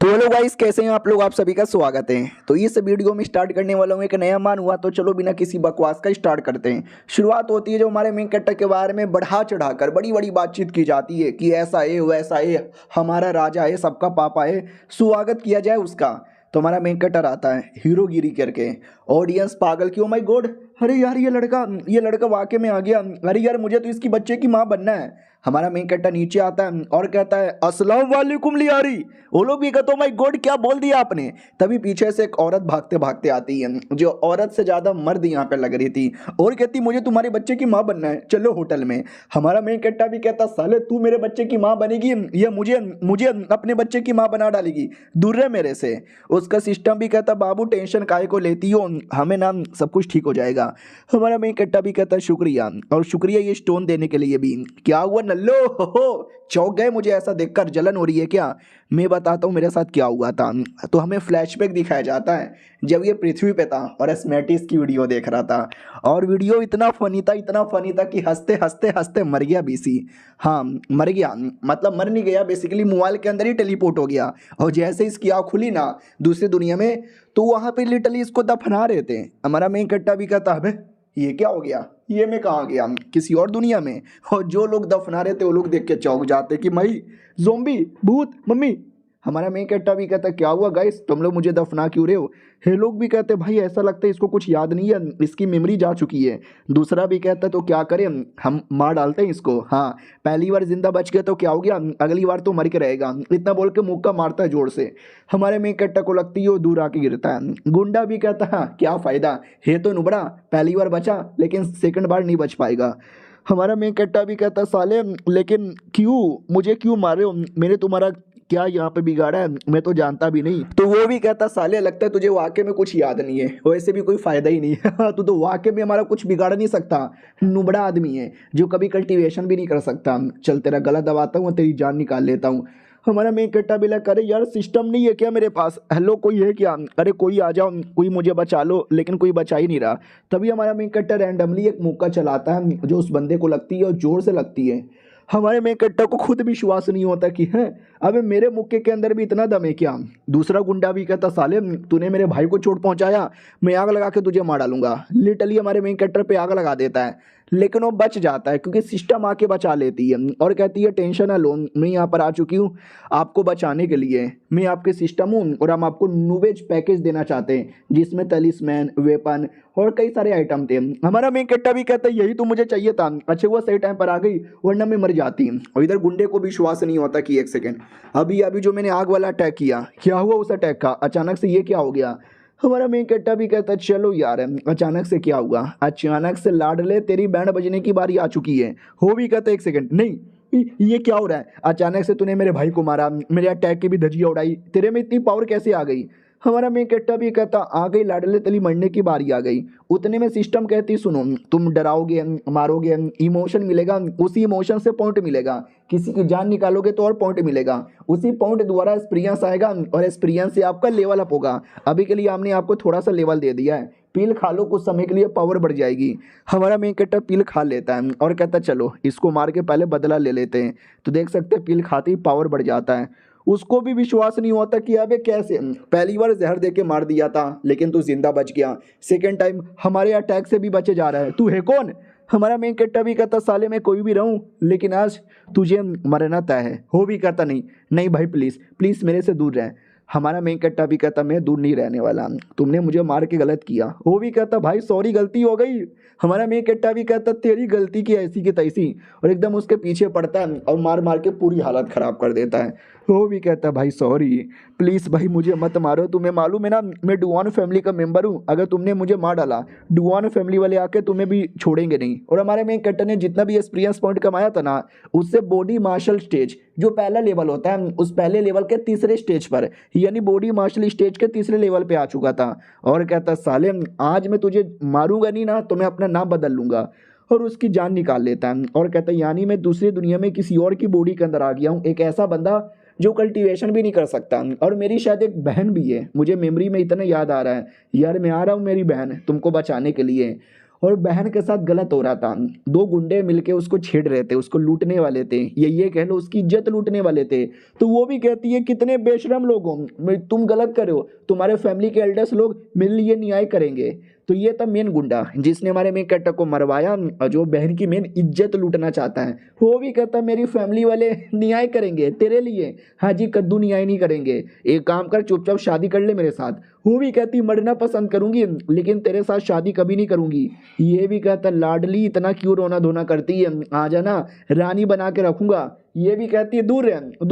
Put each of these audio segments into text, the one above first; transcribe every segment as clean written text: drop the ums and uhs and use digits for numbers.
तो hello guys, कैसे हैं आप लोग। आप सभी का स्वागत है। तो इस वीडियो में स्टार्ट करने वाला हूँ एक नया मान हुआ, तो चलो बिना किसी बकवास का स्टार्ट करते हैं। शुरुआत होती है जो हमारे मेन कैरेक्टर के बारे में बढ़ा चढ़ाकर बड़ी बड़ी बातचीत की जाती है कि ऐसा है वैसा है, हमारा राजा है, सबका पापा है, स्वागत किया जाए उसका। तो हमारा मेन कैरेक्टर आता है हीरोगिरी करके। ऑडियंस पागल की, ओ माय गॉड, अरे यार ये लड़का वाकई में आ गया, अरे यार मुझे तो इसकी बच्चे की माँ बनना है। हमारा मेन कैरेक्टर नीचे आता है और कहता है अस्सलाम वालेकुम लियारी। वो लोग भी कहते, माय गॉड क्या बोल दिया आपने। तभी पीछे से एक औरत भागते भागते आती है, जो औरत से ज्यादा मर्द यहाँ पे लग रही थी, और कहती मुझे तुम्हारे बच्चे की माँ बनना है, चलो होटल में। हमारा मेन कैरेक्टर भी कहता साले तू मेरे बच्चे की माँ बनेगी या मुझे मुझे अपने बच्चे की माँ बना डालेगी, दूर रहे मेरे से। उसका सिस्टम भी कहता बाबू टेंशन काहे को लेती हो, हमें ना सब कुछ ठीक हो जाएगा। हमारा मेन कैरेक्टर भी कहता शुक्रिया, और शुक्रिया ये स्टोन देने के लिए भी। क्या हुआ नल्लो, हो चौंक गए मुझे ऐसा देखकर, जलन हो रही है क्या। मैं बताता हूँ मेरे साथ क्या हुआ था। तो हमें फ्लैशबैक दिखाया जाता है जब ये पृथ्वी पे था और स्मेटिस की वीडियो देख रहा था, और वीडियो इतना फनी था कि हंसते हंसते हंसते मर गया बीसी। हाँ मर गया, मतलब मर नहीं गया, बेसिकली मोबाइल के अंदर ही टेलीपोर्ट हो गया। और जैसे इसकी आँख खुली ना दूसरी दुनिया में, तो वहाँ पे लिटरली इसको दफना रहे थे। हमारा मेन कट्टा भी कहता है ये क्या हो गया, ये मैं कहाँ गया, किसी और दुनिया में। और जो लोग दफना रहे थे वो लोग देख के चौंक जाते कि भाई ज़ोंबी, भूत, मम्मी। हमारा मेन कैरेक्टर भी कहता क्या हुआ गाइस, तुम लोग मुझे दफना क्यों रहे हो। हे लोग भी कहते भाई ऐसा लगता है इसको कुछ याद नहीं है, इसकी मेमोरी जा चुकी है। दूसरा भी कहता तो क्या करें, हम मार डालते हैं इसको। हाँ पहली बार जिंदा बच गया तो क्या हो गया, अगली बार तो मर के रहेगा, इतना बोल के मुक्का मारता है जोर से। हमारे मेन कैरेक्टर को लगती है वो दूर आके गिरता है। गुंडा भी कहता हाँ क्या फायदा है, तो नुबड़ा पहली बार बचा लेकिन सेकंड बार नहीं बच पाएगा। हमारा मेन कैरेक्टर भी कहता साले लेकिन क्यों, मुझे क्यों मारे हो, मैंने तुम्हारा क्या यहाँ पे बिगाड़ा है, मैं तो जानता भी नहीं। तो वो भी कहता साले लगता है तुझे वाकई में कुछ याद नहीं है, वैसे भी कोई फायदा ही नहीं है तू तो वाकई में हमारा कुछ बिगाड़ नहीं सकता, नुबड़ा आदमी है जो कभी कल्टीवेशन भी नहीं कर सकता। चल तेरा गला दबाता हूँ, तेरी जान निकाल लेता हूँ। हमारा मेन कट्टा भी लगा, अरे यार सिस्टम नहीं है क्या मेरे पास, हेलो कोई है क्या, अरे कोई आ जाओ, कोई मुझे बचा लो, लेकिन कोई बचा ही नहीं रहा। तभी हमारा मेन कट्टा रैंडमली एक मुक्का चलाता है जो उस बंदे को लगती है, और जोर से लगती है। हमारे मेन कट्टा को खुद विश्वास नहीं होता कि है अबे मेरे मुक्के के अंदर भी इतना दम है क्या। दूसरा गुंडा भी कहता साले तूने मेरे भाई को चोट पहुंचाया, मैं आग लगा के तुझे मार डालूंगा। लिटरली हमारे मेन कैरेक्टर पे आग लगा देता है, लेकिन वो बच जाता है क्योंकि सिस्टम आके बचा लेती है और कहती है टेंशन ना लो, मैं यहाँ पर आ चुकी हूँ आपको बचाने के लिए, मैं आपके सिस्टम हूँ, और हम आपको न्यूवेज पैकेज देना चाहते हैं जिसमें तलिस्मैन, वेपन और कई सारे आइटम थे। हमारा मेन कैरेक्टर भी कहता है यही तो मुझे चाहिए था, अच्छा वो सही टाइम पर आ गई वरना मैं मर जाती। और इधर गुंडे को विश्वास नहीं होता कि एक सेकेंड, अभी अभी जो मैंने आग वाला अटैक किया, क्या हुआ उस अटैक का, अचानक से ये क्या हो गया। हमारा मेन कैरेक्टर भी कहता है चलो यार अचानक से क्या हुआ, अचानक से लाडले तेरी बैंड बजने की बारी आ चुकी है। हो भी कहता है एक सेकंड नहीं, ये क्या हो रहा है, अचानक से तूने मेरे भाई को मारा, मेरे अटैक की भी धज्जियां उड़ाई, तेरे में इतनी पावर कैसे आ गई। हमारा मेन कैरेक्टर भी कहता आ गई लाडले तेरी मरने की बारी आ गई। उतने में सिस्टम कहती सुनो तुम डराओगे, मारोगे, इमोशन मिलेगा, उसी इमोशन से पॉइंट मिलेगा, किसी की जान निकालोगे तो और पॉइंट मिलेगा, उसी पॉइंट द्वारा एक्सपीरियंस आएगा और एक्सपीरियंस से आपका लेवल अप होगा। अभी के लिए हमने आपको थोड़ा सा लेवल दे दिया है, पील खा लो, कुछ समय के लिए पावर बढ़ जाएगी। हमारा मेन कैरेक्टर पील खा लेता है और कहता है चलो इसको मार के पहले बदला ले लेते हैं। तो देख सकते हैं पील खाते ही पावर बढ़ जाता है। उसको भी विश्वास नहीं होता कि अबे कैसे, पहली बार जहर दे के मार दिया था लेकिन तू जिंदा बच गया, सेकेंड टाइम हमारे अटैक से भी बचे जा रहा है, तू है कौन। हमारा मेन कैरेक्टर भी कहता साले मैं कोई भी रहूं लेकिन आज तुझे मरना तय है। हो भी कहता नहीं नहीं भाई प्लीज़ प्लीज़ मेरे से दूर रह। हमारा मेन कैरेक्टर भी कहता मैं दूर नहीं रहने वाला, तुमने मुझे मार के गलत किया। वो भी कहता भाई सॉरी गलती हो गई। हमारा मेन कैरेक्टर भी कहता तेरी गलती की ऐसी की तैसी, और एकदम उसके पीछे पड़ता है और मार मार के पूरी हालत खराब कर देता है। वो भी कहता भाई सॉरी प्लीज़ भाई मुझे मत मारो, तुम्हें मालूम है ना मैं डुआन फैमिली का मेंबर हूँ, अगर तुमने मुझे मार डाला डुआन फैमिली वाले आके तुम्हें भी छोड़ेंगे नहीं। और हमारे मेन कैरेक्टर ने जितना भी एक्सपीरियंस पॉइंट कमाया था ना, उससे बॉडी मार्शल स्टेज जो पहला लेवल होता है उस पहले लेवल के तीसरे स्टेज पर, यानी बॉडी मार्शल स्टेज के तीसरे लेवल पे आ चुका था। और कहता साले आज मैं तुझे मारूंगा नहीं ना तो मैं अपना नाम बदल लूंगा, और उसकी जान निकाल लेता है। और कहता है यानी मैं दूसरी दुनिया में किसी और की बॉडी के अंदर आ गया हूँ, एक ऐसा बंदा जो कल्टीवेशन भी नहीं कर सकता। और मेरी शायद एक बहन भी है, मुझे मेमोरी में इतना याद आ रहा है यार मैं आ रहा हूँ मेरी बहन तुमको बचाने के लिए। और बहन के साथ गलत हो रहा था। दो गुंडे मिलके उसको छेड़ रहे थे, उसको लूटने वाले थे, ये कह लो उसकी इज्जत लूटने वाले थे। तो वो भी कहती है कितने बेशरम लोग हो, तुम गलत कर रहे हो, तुम्हारे फैमिली के एल्डर्स लोग मेरे लिए न्याय करेंगे। तो ये था मेन गुंडा जिसने हमारे मेन कैरेक्टर को मरवाया और जो बहन की मेन इज्जत लूटना चाहता है। वो भी कहता मेरी फैमिली वाले न्याय करेंगे तेरे लिए, हाँ जी कद्दू न्याय नहीं करेंगे, एक काम कर चुपचाप शादी कर ले मेरे साथ। वो भी कहती मरना पसंद करूंगी लेकिन तेरे साथ शादी कभी नहीं करूंगी। ये भी कहता लाडली इतना क्यों रोना धोना करती है, आ जाना रानी बना के रखूंगा। ये भी कहती है दूर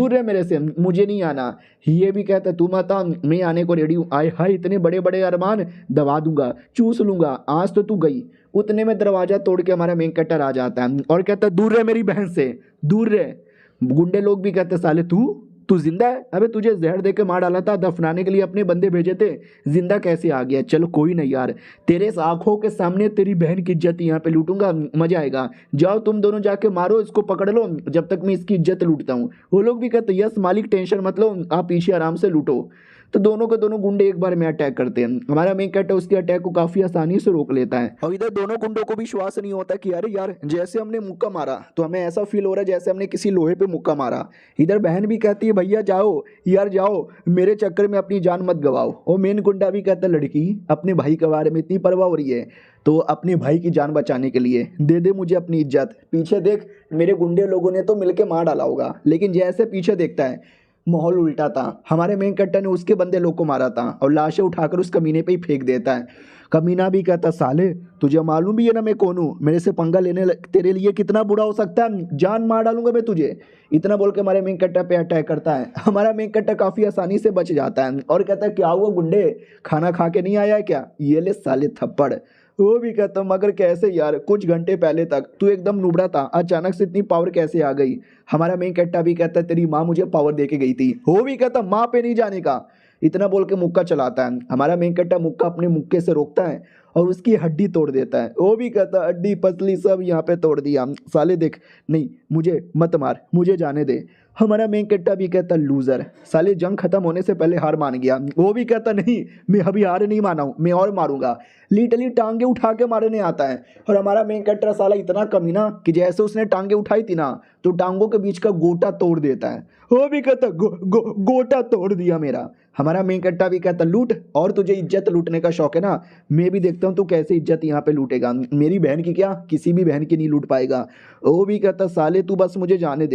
रह मेरे से, मुझे नहीं आना। ये भी कहता तू मत आ, मैं आने को रेडी हूँ। आए हाय इतने बड़े बड़े अरमान, दबा दूंगा चूस लूंगा, आज तो तू गई। उतने में दरवाजा तोड़ के हमारा मेन कैरेक्टर आ जाता है और कहता है दूर रह मेरी बहन से, दूर रह। गुंडे लोग भी कहते साले तू तू जिंदा है, अबे तुझे जहर दे के मार डाला था, दफनाने के लिए अपने बंदे भेजे थे, जिंदा कैसे आ गया। चलो कोई नहीं यार, तेरे आंखों के सामने तेरी बहन की इज्जत यहाँ पे लूटूंगा, मजा आएगा। जाओ तुम दोनों जाके मारो इसको, पकड़ लो जब तक मैं इसकी इज्जत लूटता हूँ। वो लोग भी कहते यस मालिक टेंशन मत लो, आप पीछे आराम से लूटो। तो दोनों के दोनों गुंडे एक बार में अटैक करते हैं। हमारा मेन कैरेक्टर उसके अटैक को काफी आसानी से रोक लेता है और इधर दोनों गुंडों को भी विश्वास नहीं होता कि अरे यार जैसे हमने मुक्का मारा तो हमें ऐसा फील हो रहा है जैसे हमने किसी लोहे पे मुक्का मारा। इधर बहन भी कहती है भैया जाओ यार जाओ, मेरे चक्कर में अपनी जान मत गवाओ। और मेन गुंडा भी कहता है लड़की अपने भाई के बारे में इतनी परवाह हो रही है तो अपने भाई की जान बचाने के लिए दे दे मुझे अपनी इज्जत। पीछे देख मेरे गुंडे लोगों ने तो मिलके मार डाला होगा, लेकिन जैसे पीछे देखता है माहौल उल्टा था। हमारे मेन कैरेक्टर ने उसके बंदे लोग को मारा था और लाशें उठाकर उस कमीने पे ही फेंक देता है। कमीना भी कहता साले तुझे मालूम भी है ना मैं कौन हूँ, मेरे से पंगा लेने तेरे लिए कितना बुरा हो सकता है, जान मार डालूंगा मैं तुझे। इतना बोल के हमारे मेन कैरेक्टर पे अटैक करता है। हमारा मेन कैरेक्टर काफी आसानी से बच जाता है और कहता है क्या हुआ गुंडे, खाना खा के नहीं आया है क्या, ये ले साले थप्पड़। वो भी कहता मगर कैसे यार, कुछ घंटे पहले तक तू एकदम नुबड़ा था, अचानक से इतनी पावर कैसे आ गई। हमारा मेन कैरेक्टर भी कहता है तेरी माँ मुझे पावर दे के गई थी। वो भी कहता माँ पे नहीं जाने का, इतना बोल के मुक्का चलाता है। हमारा मेन कैरेक्टर मुक्का अपने मुक्के से रोकता है और उसकी हड्डी तोड़ देता है। वो भी कहता हड्डी पसली सब यहाँ पे तोड़ दिया, साले देख नहीं मुझे मत मार, मुझे जाने दे। हमारा मेन कैरेक्टर भी कहता लूजर, साले जंग खत्म होने से पहले हार मान गया। वो भी कहता नहीं मैं अभी हार नहीं माना हूँ, मैं और मारूंगा। लिटरली टांगे उठा के मारने आता है। और हमारा मेन कैरेक्टर साला इतना कमीना कि जैसे उसने टांगे उठाई थी ना तो टांगों के बीच का गोटा तोड़ देता है। वो भी कहता गोटा तोड़ दिया मेरा। हमारा मेन कैरेक्टर भी कहता लूट, और तुझे इज्जत लूटने का शौक है ना, मैं भी देखता हूँ तू कैसे इज्जत यहाँ पे लूटेगा, मेरी बहन की क्या किसी भी बहन की नहीं लूट पाएगा। वो भी कहता साले तू बस मुझे जाने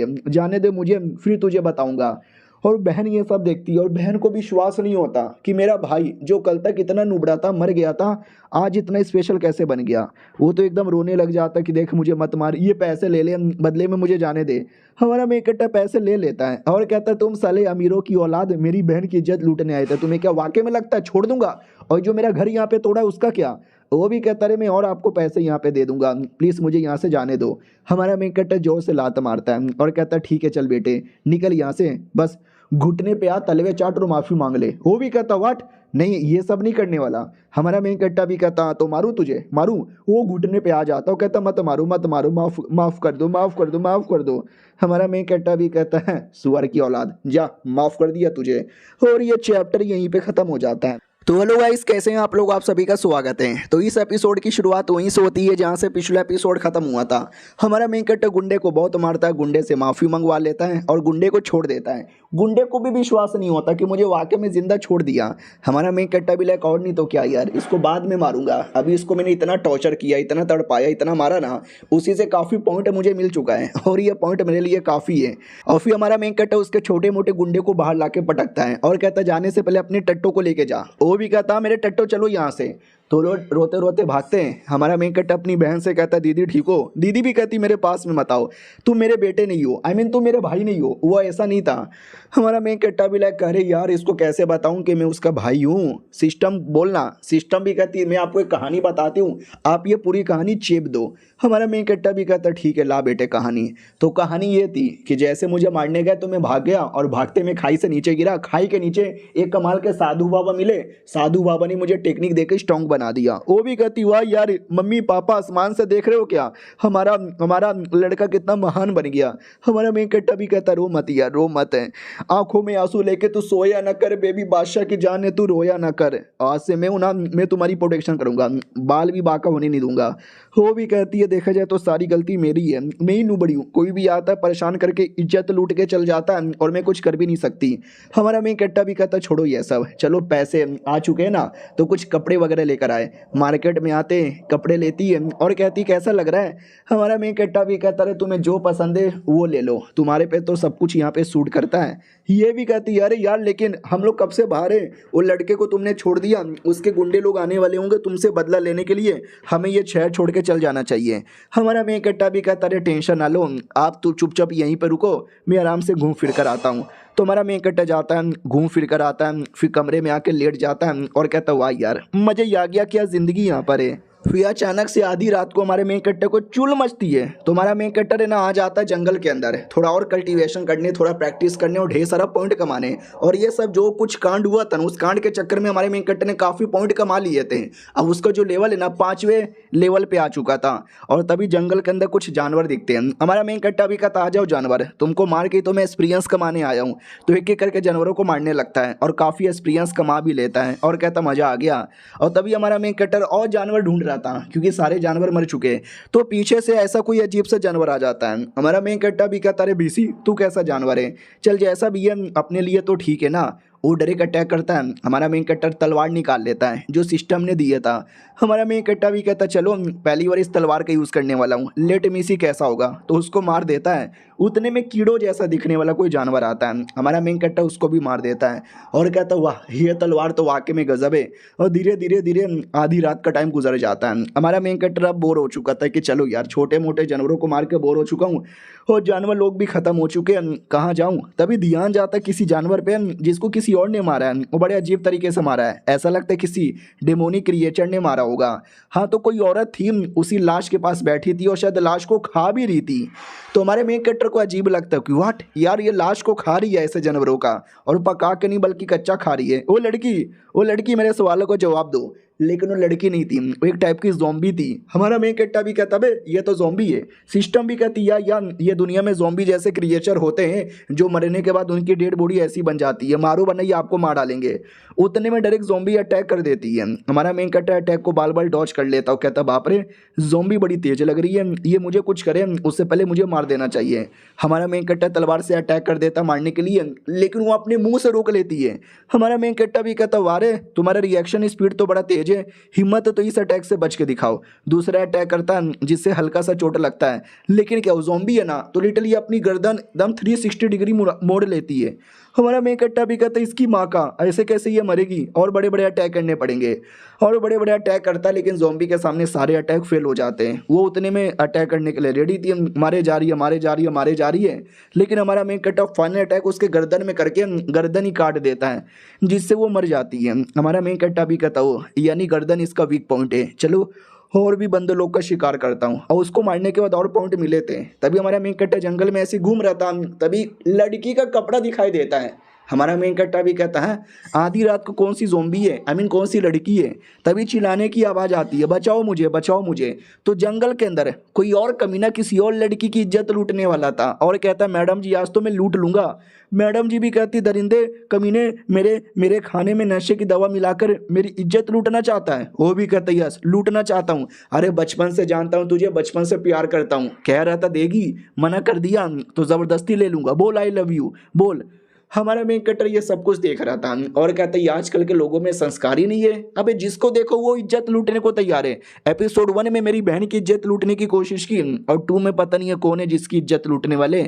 दे मुझे, फिर तुझे बताऊंगा। और बहन ये सब देखती है और बहन को विश्वास नहीं होता कि मेरा भाई जो कल तक इतना नुबड़ा था मर गया था आज इतना स्पेशल कैसे बन गया। वो तो एकदम रोने लग जाता कि देख मुझे मत मार, ये पैसे ले ले बदले में मुझे जाने दे। हमारा मेन कैरेक्टर पैसे ले लेता है और कहता है तुम साले अमीरों की औलाद मेरी बहन की इज्जत लूटने आए थे, तुम्हें क्या वाकई में लगता है छोड़ दूंगा, और जो मेरा घर यहाँ पे तोड़ा है उसका क्या। वो भी कहता है मैं और आपको पैसे यहाँ पे दे दूंगा, प्लीज़ मुझे यहाँ से जाने दो। हमारा मेन कैरेक्टर जोर से लात मारता है और कहता है ठीक है चल बेटे निकल यहाँ से, बस घुटने पे आ तलवे चाट और माफ़ी मांग ले। वो भी कहता वाट नहीं ये सब नहीं करने वाला। हमारा मेन कैरेक्टर भी कहता तो मारूं तुझे मारूं। वो घुटने पे आ जाता और कहता मत मारो मत मारो, माफ़ कर दो माफ़ कर दो माफ़ कर दो। हमारा मेन कैरेक्टर भी कहता है सुअर की औलाद जा माफ़ कर दिया तुझे। और ये चैप्टर यहीं पे ख़त्म हो जाता है। तो हेलो गाइस कैसे हैं आप लोग, आप सभी का स्वागत है। तो इस एपिसोड की शुरुआत वहीं से होती है जहां से पिछला एपिसोड खत्म हुआ था। हमारा मेन कैरेक्टर गुंडे को बहुत मारता है, गुंडे से माफ़ी मंगवा लेता है और गुंडे को छोड़ देता है। गुंडे को भी विश्वास नहीं होता कि मुझे वाकई में जिंदा छोड़ दिया। हमारा मेन कैरेक्टर भी लाइक और नहीं तो क्या यार, इसको बाद में मारूंगा, अभी इसको मैंने इतना टॉर्चर किया इतना तड़पाया इतना मारा ना, उसी से काफ़ी पॉइंट मुझे मिल चुका है और ये पॉइंट मेरे लिए काफ़ी है। और फिर हमारा मेन कैरेक्टर उसके छोटे मोटे गुंडे को बाहर ला के पटकता है और कहता है जाने से पहले अपने टट्टो को लेके जा। वो भी कहता मेरे टट्टो चलो यहाँ से। तो रोते रोते भागते हैं। हमारा मेन कैरेक्टर अपनी बहन से कहता दीदी ठीक हो, दीदी भी कहती मेरे पास में मत आओ, तुम मेरे बेटे नहीं हो, आई मीन तुम मेरे भाई नहीं हो। वो ऐसा नहीं था। हमारा मेन कैरेक्टर भी लाइक अरे यार इसको कैसे बताऊं कि मैं उसका भाई हूँ, सिस्टम बोलना। सिस्टम भी कहती है मैं आपको एक कहानी बताती हूँ, आप ये पूरी कहानी चेप दो। हमारा मेन कैरेक्टर भी कहता ठीक है ला बेटे कहानी। तो कहानी ये थी कि जैसे मुझे मारने गए तो मैं भाग गया और भागते में खाई से नीचे गिरा। खाई के नीचे एक कमाल के साधु बाबा मिले। साधु बाबा ने मुझे टेक्निक देकर स्ट्रॉन्ग बना दिया। वो भी कहती वाह यार मम्मी पापा आसमान से देख रहे हो क्या, हमारा हमारा लड़का कितना महान बन गया। हमारा मेन कट्टा भी कहता रो मत यार रो मत है, आंखों में आंसू लेके तू सोया ना कर बेबी, बादशाह की जान है तू रोया ना कर, आज से मैं तुम्हारी प्रोटेक्शन करूंगा, बाल भी बाका होने नहीं दूंगा। वो भी कहती है देखा जाए तो सारी गलती मेरी है, मैं ही नूबड़ी हूँ, कोई भी आता है परेशान करके इज्जत लूट के चल जाता है और मैं कुछ कर भी नहीं सकती। हमारा मेन कट्टा भी कहता छोड़ो ये सब, चलो पैसे आ चुके हैं ना तो कुछ कपड़े वगैरह लेकर आए। मार्केट में आते कपड़े लेती है और कहती कैसा लग रहा है। हमारा मेन कट्टा भी कहता है तुम्हें जो पसंद है वो ले लो, तुम्हारे पे तो सब कुछ यहाँ पे सूट करता है। ये भी कहती है अरे यार लेकिन हम लोग कब से बाहर हैं, वो लड़के को तुमने छोड़ दिया, उसके गुंडे लोग आने वाले होंगे तुमसे बदला लेने के लिए, हमें ये शहर छोड़ के चल जाना चाहिए। हमारा मेन कट्टा भी कहता अरे टेंशन ना लो, आप तो चुपचाप यहीं पर रुको, मैं आराम से घूम फिर कर आता हूँ। तो हमारा मेन कट्टा जाता है घूम फिर कर आता है, फिर कमरे में आके लेट जाता है और कहता वाह यार मज़ा ही आ गया, क्या ज़िंदगी यहाँ पर है। फिर अचानक से आधी रात को हमारे मेन कट्टे को चुल मचती है, तो हमारा मेन कट्टर है ना आ जाता है जंगल के अंदर थोड़ा और कल्टीवेशन करने, थोड़ा प्रैक्टिस करने और ढेर सारा पॉइंट कमाने। और ये सब जो कुछ कांड हुआ था उस कांड के चक्कर में हमारे मेन कट्टर ने काफ़ी पॉइंट कमा लिए थे। अब उसका जो लेवल है ना 5वें लेवल पे आ चुका था। और तभी जंगल के अंदर कुछ जानवर दिखते हैं। हमारा मेन कट्टा भी कहता आ जाओ जानवर, तुमको मार के तो मैं एक्सपीरियंस कमाने आया हूँ। तो एक एक करके जानवरों को मारने लगता है और काफ़ी एक्सपीरियंस कमा भी लेता है और कहता मज़ा आ गया। और तभी हमारा मेन कट्टर और जानवर ढूंढ रहा था क्योंकि सारे जानवर मर चुके। तो पीछे से ऐसा कोई अजीब सा जानवर आ जाता है। हमारा मेन कट्टा भी कहता अरे बीसी तू कैसा जानवर है, चल जैसा भी है अपने लिए तो ठीक है ना। वो डायरेक्ट अटैक करता है। हमारा मेन कट्टर तलवार निकाल लेता है जो सिस्टम ने दिया था। हमारा मेन कट्टा भी कहता चलो पहली बार इस तलवार का यूज़ करने वाला हूँ, लेट मी सी कैसा होगा। तो उसको मार देता है। उतने में कीड़ो जैसा दिखने वाला कोई जानवर आता है। हमारा मेन कट्टा उसको भी मार देता है और कहता वाह ये तलवार तो वाकई में गजब है। और धीरे धीरे धीरे आधी रात का टाइम गुजर जाता है। हमारा मेन कट्टर अब बोर हो चुका था कि चलो यार छोटे मोटे जानवरों को मार के बोर हो चुका हूँ और जानवर लोग भी ख़त्म हो चुके हैं, कहाँ जाऊँ। तभी ध्यान जाता है किसी जानवर पे जिसको किसी और ने मारा है। वो बड़े अजीब तरीके से मारा है, ऐसा लगता है किसी डेमोनिक क्रिएचर ने मारा होगा। हाँ तो कोई औरत थी उसी लाश के पास बैठी थी और शायद लाश को खा भी रही थी। तो हमारे मेन कट्टर को अजीब लगता है कि व्हाट यार ये लाश को खा रही है ऐसे जानवरों का, और पका के नहीं बल्कि कच्चा खा रही है। वो लड़की मेरे सवालों को जवाब दो। लेकिन वो लड़की नहीं थी, वो एक टाइप की ज़ॉम्बी थी। हमारा मेन कट्टा भी कहता बे ये तो ज़ॉम्बी है। सिस्टम भी कहती यार ये दुनिया में ज़ॉम्बी जैसे क्रिएचर होते हैं जो मरने के बाद उनकी डेड बॉडी ऐसी बन जाती है, मारो वरना ये आपको मार डालेंगे। उतने में डायरेक्ट ज़ॉम्बी अटैक कर देती है। हमारा मेन कट्टा अटैक को बाल बाल डॉज कर लेता और कहता बाप रे ज़ॉम्बी बड़ी तेज लग रही है, ये मुझे कुछ करे उससे पहले मुझे मार देना चाहिए। हमारा मेन कट्टा तलवार से अटैक कर देता मारने के लिए, लेकिन वो अपने मुंह से रोक लेती है। हमारा मेन कट्टा भी कहता वारे तुम्हारा रिएक्शन स्पीड तो बड़ा तेज है, हिम्मत तो इस अटैक से बच के दिखाओ। दूसरा अटैक करता है जिससे हल्का सा चोट लगता है, लेकिन क्या वो ज़ॉम्बी है ना तो लिटरली अपनी गर्दन एकदम 360 डिग्री मोड़ लेती है। हमारा मेन कट्टा भी कहता है इसकी माँ का ऐसे कैसे ये मरेगी, और बड़े बड़े अटैक करने पड़ेंगे। और बड़े बड़े अटैक करता है लेकिन ज़ॉम्बी के सामने सारे अटैक फेल हो जाते हैं। वो उतने में अटैक करने के लिए रेडी थी, मारे जा रही है। लेकिन हमारा मेन कट्टा फाइनल अटैक उसके गर्दन में करके गर्दन ही काट देता है जिससे वो मर जाती है। हमारा मेन कट्टा भी कहता हो यानी गर्दन इसका वीक पॉइंट है, चलो और भी बंदे लोग का शिकार करता हूँ। और उसको मारने के बाद और पॉइंट मिले थे। तभी हमारा मेन कट्टा जंगल में ऐसे घूम रहा था, तभी लड़की का कपड़ा दिखाई देता है। हमारा मेन कट्टा भी कहता है आधी रात को कौन सी ज़ॉम्बी है, आई मीन कौन सी लड़की है। तभी चिल्लाने की आवाज़ आती है बचाओ मुझे बचाओ मुझे। तो जंगल के अंदर कोई और कमीना किसी और लड़की की इज्जत लूटने वाला था और कहता मैडम जी आज तो मैं लूट लूँगा। मैडम जी भी कहती दरिंदे कमीने मेरे खाने में नशे की दवा मिलाकर मेरी इज्जत लूटना चाहता है। वो भी कहता यस लूटना चाहता हूँ, अरे बचपन से जानता हूँ तुझे, बचपन से प्यार करता हूँ। कह रहा था देगी, मना कर दिया तो ज़बरदस्ती ले लूँगा, बोल आई लव यू बोल। हमारा मेन कट्टर ये सब कुछ देख रहा था और कहता है आजकल के लोगों में संस्कार ही नहीं है, अबे जिसको देखो वो इज्जत लूटने को तैयार है। एपिसोड 1 में मेरी बहन की इज्जत लूटने की कोशिश की और 2 में पता नहीं है कौन है जिसकी इज्जत लूटने वाले।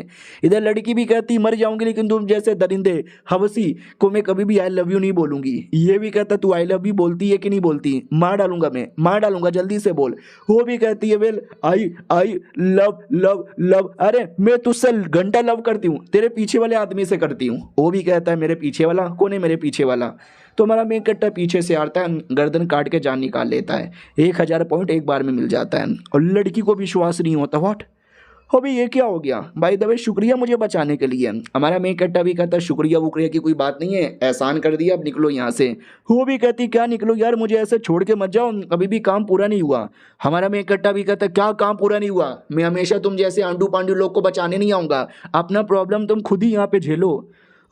इधर लड़की भी कहती मर जाऊंगी लेकिन तुम जैसे दरिंदे हवसी को मैं कभी भी आई लव यू नहीं बोलूंगी। ये भी कहता तू आई लव यू बोलती है कि नहीं बोलती, मार डालूंगा मैं, मार डालूंगा जल्दी से बोल। वो भी कहती है well I love love love, अरे मैं तुझसे घंटा लव करती हूँ, तेरे पीछे वाले आदमी से करती हूँ। वो भी कहता है मेरे पीछे वाला कौन है, मेरे पीछे वाला। तो हमारा मेन कट्टा पीछे से आता है, गर्दन काट के जान निकाल लेता है। 1000 पॉइंट एक बार में मिल जाता है और लड़की को विश्वास नहीं होता। व्हाट अभी ये क्या हो गया भाई दबे, शुक्रिया मुझे बचाने के लिए। हमारा मेन कट्टा भी कहता शुक्रिया वुक्रिया की कोई बात नहीं है, एहसान कर दिया, अब निकलो यहाँ से। वो भी कहती क्या निकलो यार, मुझे ऐसे छोड़ के मत जाओ, अभी भी काम पूरा नहीं हुआ। हमारा मेन कट्टा भी कहता क्या काम पूरा नहीं हुआ, मैं हमेशा तुम जैसे आंडू पांडू लोग को बचाने नहीं आऊँगा, अपना प्रॉब्लम तुम खुद ही यहाँ पे झेलो।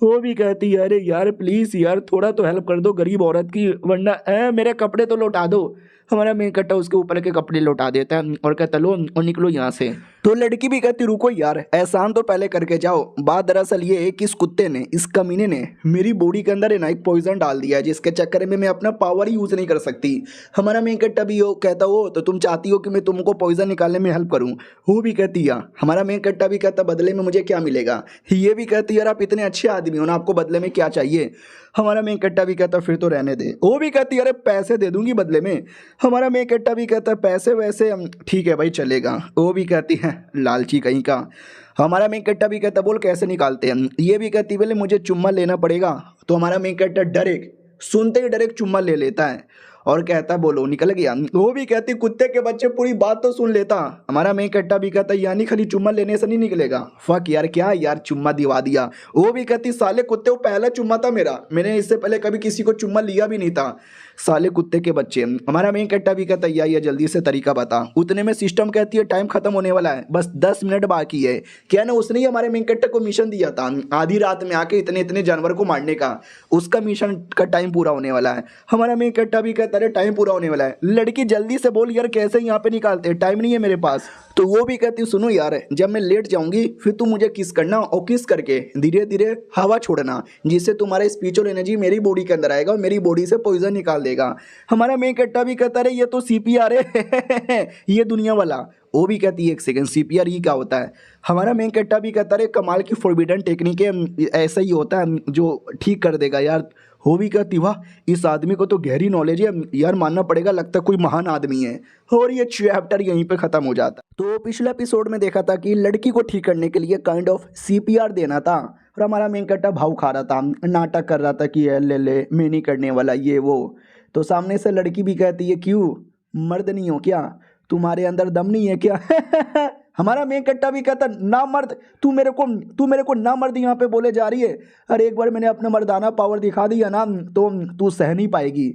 वो भी कहती अरे यार प्लीज़ यार थोड़ा तो हेल्प कर दो गरीब औरत की, वरना मेरे कपड़े तो लौटा दो। हमारा मेन कट्टा उसके ऊपर के कपड़े लौटा देता है और कहता लो और निकलो यहाँ से। तो लड़की भी कहती रुको यार, एहसान तो पहले करके जाओ। बात दरअसल ये है कि इस कुत्ते ने, इस कमीने ने मेरी बॉडी के अंदर है ना एक पॉइजन डाल दिया है, जिसके चक्कर में मैं अपना पावर ही यूज़ नहीं कर सकती। हमारा मेन कट्टा भी हो कहता हो तो तुम चाहती हो कि मैं तुमको पॉइजन निकालने में हेल्प करूँ। वो भी कहती है हमारा मेन कट्टा भी कहता बदले में मुझे क्या मिलेगा। ये भी कहती यार आप इतने अच्छे आदमी हो ना, आपको बदले में क्या चाहिए। हमारा मेन कट्टा भी कहता फिर तो रहने दे। वो भी कहती अरे पैसे दे दूंगी बदले में। हमारा मेन कट्टा भी कहता पैसे वैसे ठीक है भाई चलेगा। वो भी कहती है लालची कहीं का। हमारा मेन कट्टा भी कहता बोल कैसे निकालते हैं। ये भी कहती बोले मुझे चुम्मा लेना पड़ेगा। तो हमारा मेन कट्टा डायरेक्ट सुनते ही डायरेक्ट चुम्मा ले लेता है और कहता बोलो निकल गया। वो भी कहती कुत्ते के बच्चे पूरी बात तो सुन लेता। हमारा मेन कट्टा भी कहता यानी खाली चुम्मा लेने से नहीं निकलेगा। फक यार क्या यार चुम्मा दिवा दिया। वो भी कहती साले कुत्ते वो पहला चुम्मा था मेरा, मैंने इससे पहले कभी किसी को चुम्मा लिया भी नहीं था, साले कुत्ते के बच्चे। हमारा मेन कट्टा भी कहता ये जल्दी से तरीका बता। उतने में सिस्टम कहती है टाइम खत्म होने वाला है, बस 10 मिनट बाकी है। क्या ना उसने ही हमारे मेन कट्टे को मिशन दिया था आधी रात में आके इतने इतने जानवर को मारने का, उसका मिशन का टाइम पूरा होने वाला है। हमारा मेन कट्टा भी कहता है टाइम पूरा होने वाला है, लड़की जल्दी से बोल यार कैसे यहाँ पे निकालते, टाइम नहीं है मेरे पास। तो वो भी कहती सुनो यार जब मैं लेट जाऊंगी फिर तुम मुझे किस करना और किस करके धीरे धीरे हवा छोड़ना, जिससे तुम्हारा स्पिरिचुअल एनर्जी मेरी बॉडी के अंदर आएगा और मेरी बॉडी से पॉइजन निकाल देगा। हमारा मेन कट्टा भी कहता है ये तो सीपीआर है ये दुनिया वाला। वो भी कहती है एक सेकंड सीपीआर ये क्या होता है। हमारा मेन कट्टा भी कहता है कमाल की फॉरबिडन टेक्निक है, ऐसा ही होता है जो ठीक कर देगा यार। हो भी कहती वाह इस आदमी को तो गहरी नॉलेज है यार, मानना पड़ेगा लगता कोई महान आदमी है। और ये चैप्टर यहीं पे ख़त्म हो जाता। तो पिछले एपिसोड में देखा था कि लड़की को ठीक करने के लिए काइंड ऑफ सीपीआर देना था और हमारा मेन कट्टा भाव खा रहा था, नाटक कर रहा था कि ले मैं नहीं करने वाला ये वो। तो सामने से लड़की भी कहती है क्यों मर्द नहीं हो क्या, तुम्हारे अंदर दम नहीं है क्या हमारा मेन कट्टा भी कहता ना मर्द, तू मेरे को ना मर्द यहाँ पे बोले जा रही है। अरे एक बार मैंने अपना मर्दाना पावर दिखा दिया ना तो तू सह नहीं पाएगी।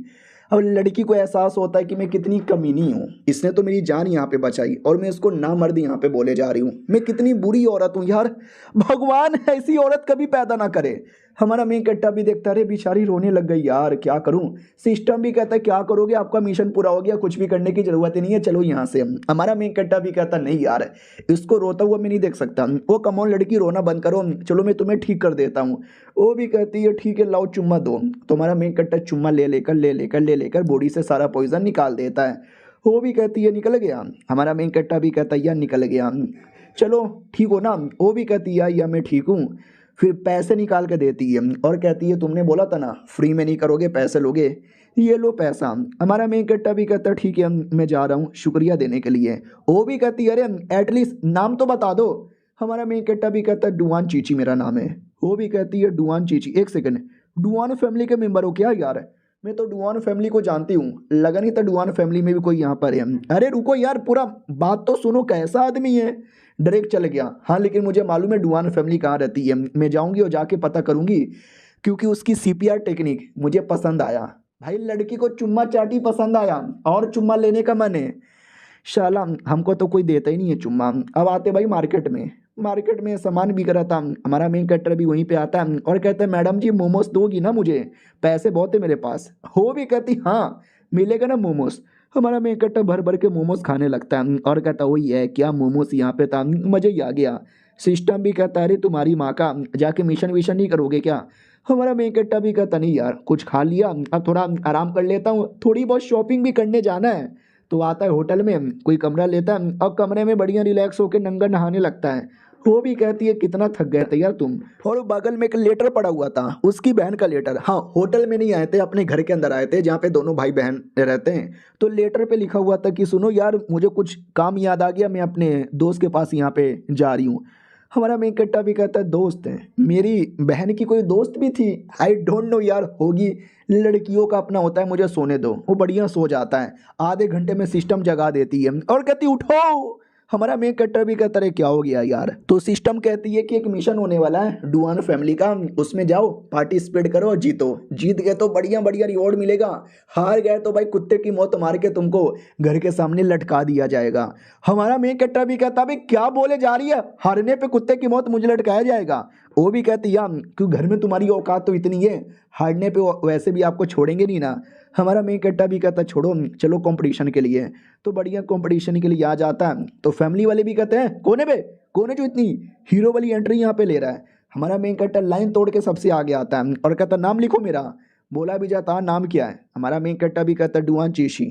अब लड़की को एहसास होता है कि मैं कितनी कमीनी हूँ, इसने तो मेरी जान यहाँ पे बचाई और मैं इसको ना मर्द यहाँ पे बोले जा रही हूँ, मैं कितनी बुरी औरत हूँ यार, भगवान ऐसी औरत कभी पैदा ना करे। हमारा मेन कट्टा भी देखता रहे बेचारी रोने लग गई यार क्या करूं। सिस्टम भी कहता है क्या करोगे, आपका मिशन पूरा हो गया, कुछ भी करने की जरूरत ही नहीं है, चलो यहाँ से। हमारा मेन कट्टा भी कहता नहीं यार इसको रोता हुआ मैं नहीं देख सकता, वो कमोन लड़की रोना बंद करो, चलो मैं तुम्हें ठीक कर देता हूँ। वो भी कहती है ठीक है लाओ चुम्मा दो। तो हमारा मेन कट्टा चुम्मा ले लेकर बॉडी से सारा पॉइजन निकाल देता है। वो भी कहती है निकल गया। हमारा मेन कट्टा भी कहता है यार निकल गया, चलो ठीक हो ना। वो भी कहती है या मैं ठीक हूँ। फिर पैसे निकाल के देती है और कहती है तुमने बोला था ना फ्री में नहीं करोगे पैसे लोगे, ये लो पैसा। हमारा मेन कट्टा भी कहता ठीक है मैं जा रहा हूँ शुक्रिया देने के लिए। वो भी कहती है अरे एटलीस्ट नाम तो बता दो। हमारा मेन कट्टा भी कहता है डुआन चीची मेरा नाम है। वो भी कहती है डुआन चीची, एक सेकंड डुआन फैमिली के मेंबर हो क्या यार, मैं तो डुआन फैमिली को जानती हूँ, लगा नहीं था डुआन फैमिली में भी कोई यहाँ पर है। अरे रुको यार पूरा बात तो सुनो, कैसा आदमी है, डायरेक्ट चल गया। हाँ लेकिन मुझे मालूम है डुआन फैमिली कहाँ रहती है, मैं जाऊँगी और जाके पता करूँगी, क्योंकि उसकी सीपीआर टेक्निक मुझे पसंद आया। भाई लड़की को चुम्मा चाटी पसंद आया और चुम्मा लेने का मन है। शाला हमको तो कोई देता ही नहीं है चुम्मा। अब आते भाई मार्केट में सामान बिक रहा था। हमारा मेन कैरेक्टर भी वहीं पे आता है और कहता है मैडम जी मोमोज दोगी ना, मुझे पैसे बहुत है मेरे पास। हो भी कहती हाँ मिलेगा ना मोमोज। हमारा मेन कैरेक्टर भर भर के मोमोज खाने लगता है और कहता वही है क्या मोमोज यहाँ पे था, मज़े ही आ गया। सिस्टम भी कहता है अरे तुम्हारी माँ का जाके मिशन विशन नहीं करोगे क्या। हमारा मेन कैरेक्टर भी कहता नहीं यार कुछ खा लिया, अब थोड़ा आराम कर लेता हूँ, थोड़ी बहुत शॉपिंग भी करने जाना है। तो आता है होटल में कोई कमरा लेता है और कमरे में बढ़िया रिलैक्स होकर नंगा नहाने लगता है। वो भी कहती है कितना थक गए थे यार तुम। और बगल में एक लेटर पड़ा हुआ था, उसकी बहन का लेटर। हाँ होटल में नहीं आए थे, अपने घर के अंदर आए थे जहाँ पे दोनों भाई बहन रहते हैं। तो लेटर पे लिखा हुआ था कि सुनो यार मुझे कुछ काम याद आ गया, मैं अपने दोस्त के पास यहाँ पे जा रही हूँ। हमारा मेन कट्टा भी कहता है दोस्त है, मेरी बहन की कोई दोस्त भी थी, आई डोंट नो यार होगी, लड़कियों का अपना होता है, मुझे सोने दो। वो बढ़िया सो जाता है, आधे घंटे में सिस्टम जगा देती है और कहती उठो। हमारा मेन कैरेक्टर भी कहता है क्या हो गया यार। तो सिस्टम कहती है कि एक मिशन होने वाला है डुआन फैमिली का, उसमें जाओ पार्टिसिपेट करो और जीतो। जीत गए तो बढ़िया बढ़िया रिवॉर्ड मिलेगा, हार गए तो भाई कुत्ते की मौत मार के तुमको घर के सामने लटका दिया जाएगा। हमारा मेन कैरेक्टर भी कहता भाई क्या बोले जा रही है, हारने पे कुत्ते की मौत मुझे लटकाया जाएगा। वो भी कहती यार क्यों, घर में तुम्हारी औकात तो इतनी है, हारने पे वैसे भी आपको छोड़ेंगे नहीं ना। हमारा मेन कैरेक्टर भी कहता छोड़ो चलो कंपटीशन के लिए। तो बढ़िया कंपटीशन के लिए आ जाता है। तो फैमिली वाले भी कहते हैं कौन है बे, कौन है जो इतनी हीरो वाली एंट्री यहाँ पे ले रहा है। हमारा मेन कैरेक्टर लाइन तोड़ के सबसे आगे आता है और कहता नाम लिखो मेरा। बोला भी जाता नाम क्या है। हमारा मेन कैरेक्टर भी कहता डुआन चीशी।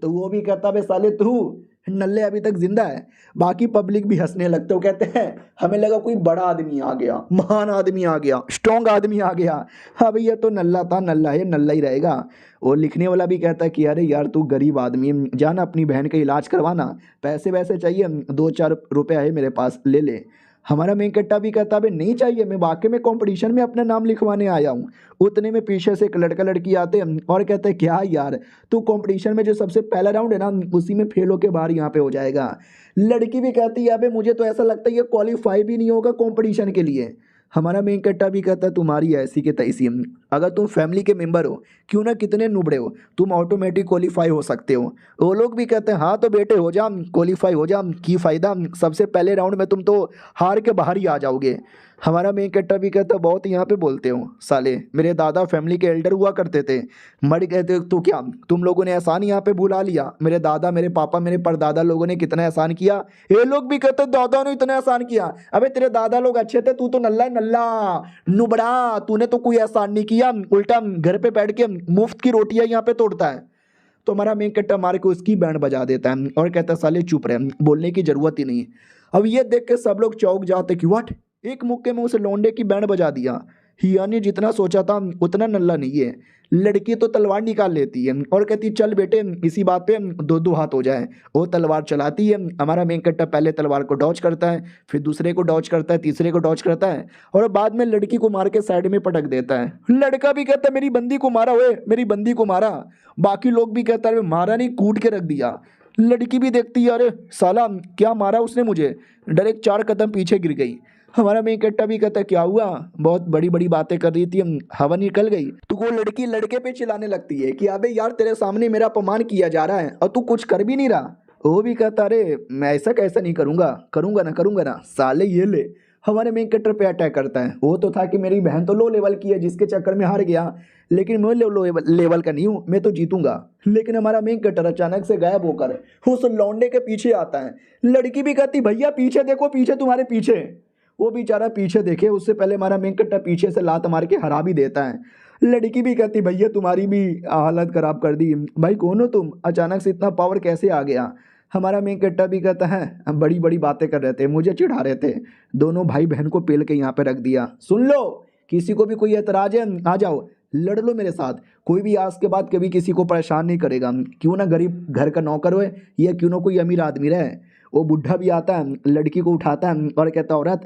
तो वो भी कहता बे साले तू नल्ले अभी तक जिंदा है। बाकी पब्लिक भी हंसने लगते हो, कहते हैं हमें लगा कोई बड़ा आदमी आ गया, महान आदमी आ गया, स्ट्रॉन्ग आदमी आ गया। हाँ भैया तो नल्ला था, नल्ला है, नल्ला ही रहेगा। और लिखने वाला भी कहता है कि अरे यार तू गरीब आदमी है, जाना अपनी बहन का इलाज करवाना, पैसे वैसे चाहिए 2-4 रुपये है मेरे पास ले ले। हमारा मेन कैरेक्टर भी कहता है नहीं चाहिए, मैं वाकई में कंपटीशन में अपना नाम लिखवाने आया हूँ। उतने में पीछे से एक लड़का लड़की आते हैं और कहते हैं क्या यार तू कंपटीशन में जो सबसे पहला राउंड है ना उसी में फेल होके बाहर यहाँ पे हो जाएगा। लड़की भी कहती है अबे मुझे तो ऐसा लगता है ये क्वालिफाई भी नहीं होगा कंपटीशन के लिए। हमारा मेन कैरेक्टर भी कहता है तुम्हारी ऐसी के तैसी, अगर तुम फैमिली के मेंबर हो क्यों ना कितने नुबड़े हो तुम ऑटोमेटिक क्वालिफाई हो सकते हो। वो लोग भी कहते हैं हाँ तो बेटे हो जा, क्वालिफाई हो जा, की फ़ायदा, सबसे पहले राउंड में तुम तो हार के बाहर ही आ जाओगे। हमारा मेन कैरेक्टर भी कहता है बहुत यहाँ पे बोलते हो साले, मेरे दादा फैमिली के एल्डर हुआ करते थे, मर गए थे तो क्या तुम लोगों ने एहसान यहाँ पे भुला लिया। मेरे दादा, मेरे पापा, मेरे परदादा लोगों ने कितना एहसान किया। ये लोग भी कहते दादा ने इतना एहसान किया। अबे तेरे दादा लोग अच्छे थे, तू तो नल्ला नल्ला नुबड़ा, तूने तो कोई एहसान नहीं किया, उल्टा घर पे बैठ के मुफ्त की रोटियां यहाँ पे तोड़ता है। तो हमारा मेन कैरेक्टर मार के उसकी बैंड बजा देता है और कहता है साले चुप रहे, बोलने की जरूरत ही नहीं। अब ये देख के सब लोग चौंक जाते कि व्हाट, एक मुक्के में उसे लौंडे की बैंड बजा दिया। हिया ने जितना सोचा था उतना नल्ला नहीं है। लड़की तो तलवार निकाल लेती है और कहती चल बेटे इसी बात पे दो दो हाथ हो जाए। वो तलवार चलाती है। हमारा मेन कैरेक्टर पहले तलवार को डॉच करता है, फिर दूसरे को डॉच करता है, तीसरे को डॉच करता है और बाद में लड़की को मार के साइड में पटक देता है। लड़का भी कहता है मेरी बंदी को मारा, हुए मेरी बंदी को मारा। बाकी लोग भी कहता है मारा नहीं, कूट के रख दिया। लड़की भी देखती है अरे साला क्या मारा उसने मुझे, डायरेक्ट 4 कदम पीछे गिर गई। हमारा मेन कैरेक्टर भी कहता है क्या हुआ, बहुत बड़ी बड़ी बातें कर रही थी, हवा निकल गई। तो वो लड़की लड़के पे चिल्लाने लगती है कि अबे यार तेरे सामने मेरा अपमान किया जा रहा है और तू कुछ कर भी नहीं रहा। वो भी कहता अरे मैं ऐसा कैसा नहीं करूंगा, करूंगा ना साले ये ले। हमारे मेन कैरेक्टर पे अटैक करता है। वो तो था कि मेरी बहन तो लो लेवल की है जिसके चक्कर में हार गया, लेकिन मैं लो लेवल का नहीं हूँ, मैं तो जीतूंगा। लेकिन हमारा मेन कैरेक्टर अचानक से गायब होकर उस लौंडे के पीछे आता है। लड़की भी कहती भैया पीछे देखो, पीछे तुम्हारे पीछे। वो बेचारा पीछे देखे उससे पहले हमारा मेन कैरेक्टर पीछे से लात मार के हरा भी देता है। लड़की भी कहती भैया तुम्हारी भी हालत खराब कर दी, भाई कौन हो तुम, अचानक से इतना पावर कैसे आ गया। हमारा मेन कैरेक्टर भी कहता है हम बड़ी बड़ी बातें कर रहे थे, मुझे चिढ़ा रहे थे, दोनों भाई बहन को पेल के यहाँ पे रख दिया। सुन लो किसी को भी कोई एतराज है आ जाओ लड़ लो मेरे साथ, कोई भी आज के बाद कभी किसी को परेशान नहीं करेगा, क्यों ना गरीब घर का नौकर हो या क्यों ना कोई अमीर आदमी रहे। वो बुढ़ा भी आता है, लड़की को उठाता है और कहता औरत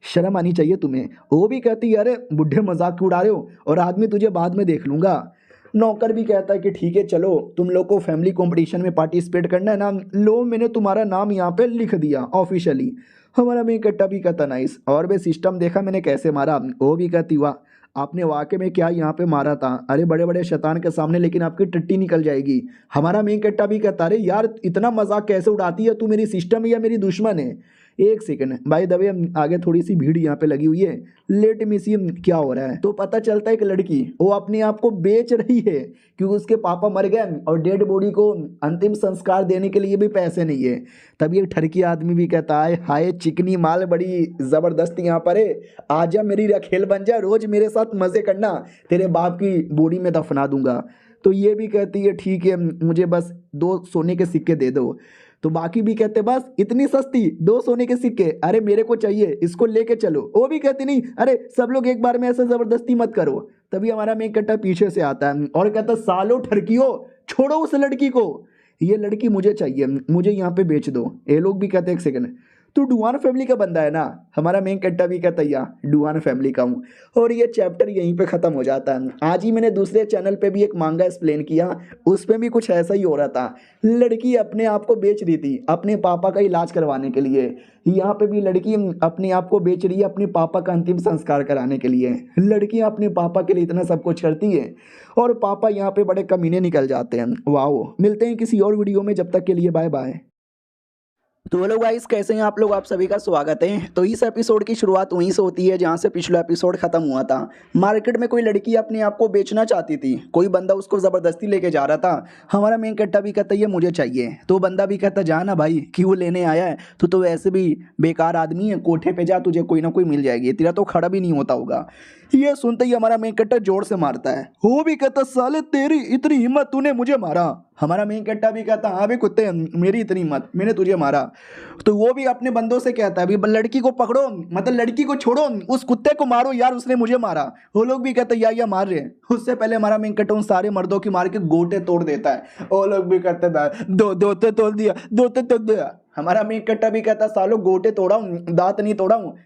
शर्म आनी चाहिए तुम्हें। वो भी कहती है अरे बुढ़े मजाक क्यों उड़ा रहे हो और आदमी तुझे बाद में देख लूँगा। नौकर भी कहता है कि ठीक है चलो तुम लोग को फैमिली कंपटीशन में पार्टिसिपेट करना है ना, लो मैंने तुम्हारा नाम यहाँ पे लिख दिया ऑफिशियली। हमारा मेन कैरेक्टर भी कहता नाइस, और वे सिस्टम देखा मैंने कैसे मारा। वो भी कहती वाह आपने वाकई में क्या यहाँ पे मारा था, अरे बड़े बड़े शैतान के सामने लेकिन आपकी टट्टी निकल जाएगी। हमारा मेन कैरेक्टर भी कहता अरे यार इतना मजाक कैसे उड़ाती है तू, मेरी सिस्टम है या मेरी दुश्मन है। एक सेकंड बाय द वे आगे थोड़ी सी भीड़ यहाँ पे लगी हुई है, लेट मी सी क्या हो रहा है। तो पता चलता है एक लड़की वो अपने आप को बेच रही है क्योंकि उसके पापा मर गए और डेड बॉडी को अंतिम संस्कार देने के लिए भी पैसे नहीं है। तभी एक ठरकी आदमी भी कहता है हाय चिकनी माल बड़ी ज़बरदस्त यहाँ पर है, आजा मेरी रखेल बन जा, रोज मेरे साथ मज़े करना, तेरे बाप की बॉडी में दफना दूंगा। तो ये भी कहती है ठीक है मुझे बस 2 सोने के सिक्के दे दो। तो बाकी भी कहते बस इतनी सस्ती 2 सोने के सिक्के, अरे मेरे को चाहिए, इसको लेके चलो। वो भी कहती नहीं अरे सब लोग एक बार में ऐसे जबरदस्ती मत करो। तभी हमारा मेन कैरेक्टर पीछे से आता है और कहता सालो ठरकियो छोड़ो उस लड़की को, ये लड़की मुझे चाहिए, मुझे यहाँ पे बेच दो। ये लोग भी कहते एक सेकंड तू डुआन फैमिली का बंदा है ना। हमारा मेन कट्टा भी कहता या डुआन फैमिली का हूँ। और ये चैप्टर यहीं पे ख़त्म हो जाता है। आज ही मैंने दूसरे चैनल पे भी एक मांगा एक्सप्लेन किया, उस पे भी कुछ ऐसा ही हो रहा था। लड़की अपने आप को बेच रही थी अपने पापा का इलाज करवाने के लिए। यहाँ पे भी लड़की अपने आप को बेच रही है अपने पापा का अंतिम संस्कार कराने के लिए। लड़कियाँ अपने पापा के लिए इतना सब कुछ करती है और पापा यहाँ पे बड़े कमीने निकल जाते हैं। वाओ, मिलते हैं किसी और वीडियो में, जब तक के लिए बाय बाय। तो हेलो गाइस, कैसे हैं आप लोग। आप सभी का स्वागत है। तो इस एपिसोड की शुरुआत वहीं से होती है जहां से पिछला एपिसोड खत्म हुआ था। मार्केट में कोई लड़की अपने आप को बेचना चाहती थी, कोई बंदा उसको ज़बरदस्ती लेके जा रहा था। हमारा मेन कट्टा भी कहता ये मुझे चाहिए, तो बंदा भी कहता जा ना भाई, क्यों लेने आया है, तो वैसे भी बेकार आदमी है, कोठे पे जा, तुझे कोई ना कोई मिल जाएगी, तेरा तो खड़ा भी नहीं होता होगा। ये सुनते ही हमारा मेन कट्टा जोर से मारता है। वो भी कहता साले तेरी इतनी हिम्मत, तूने मुझे मारा। हमारा मेन कट्टा भी कहता हाँ भी कुत्ते, मेरी इतनी हिम्मत, मैंने तुझे मारा। तो वो भी अपने बंदों से कहता है अभी लड़की को पकड़ो, मतलब लड़की को छोड़ो, उस कुत्ते को मारो यार, उसने मुझे मारा। वो लोग भी कहते या मार रहे हैं। उससे पहले हमारा मेन कट्टा उन सारे मर्दों की मार के गोटे तोड़ देता है। वो लोग भी कहते दोते तोड़ दिया, दोते तोड़ दिया। हमारा मेन कट्टा भी कहता सालों गोटे तोड़ा हूँ, दांत नहीं तोड़ा हूँ।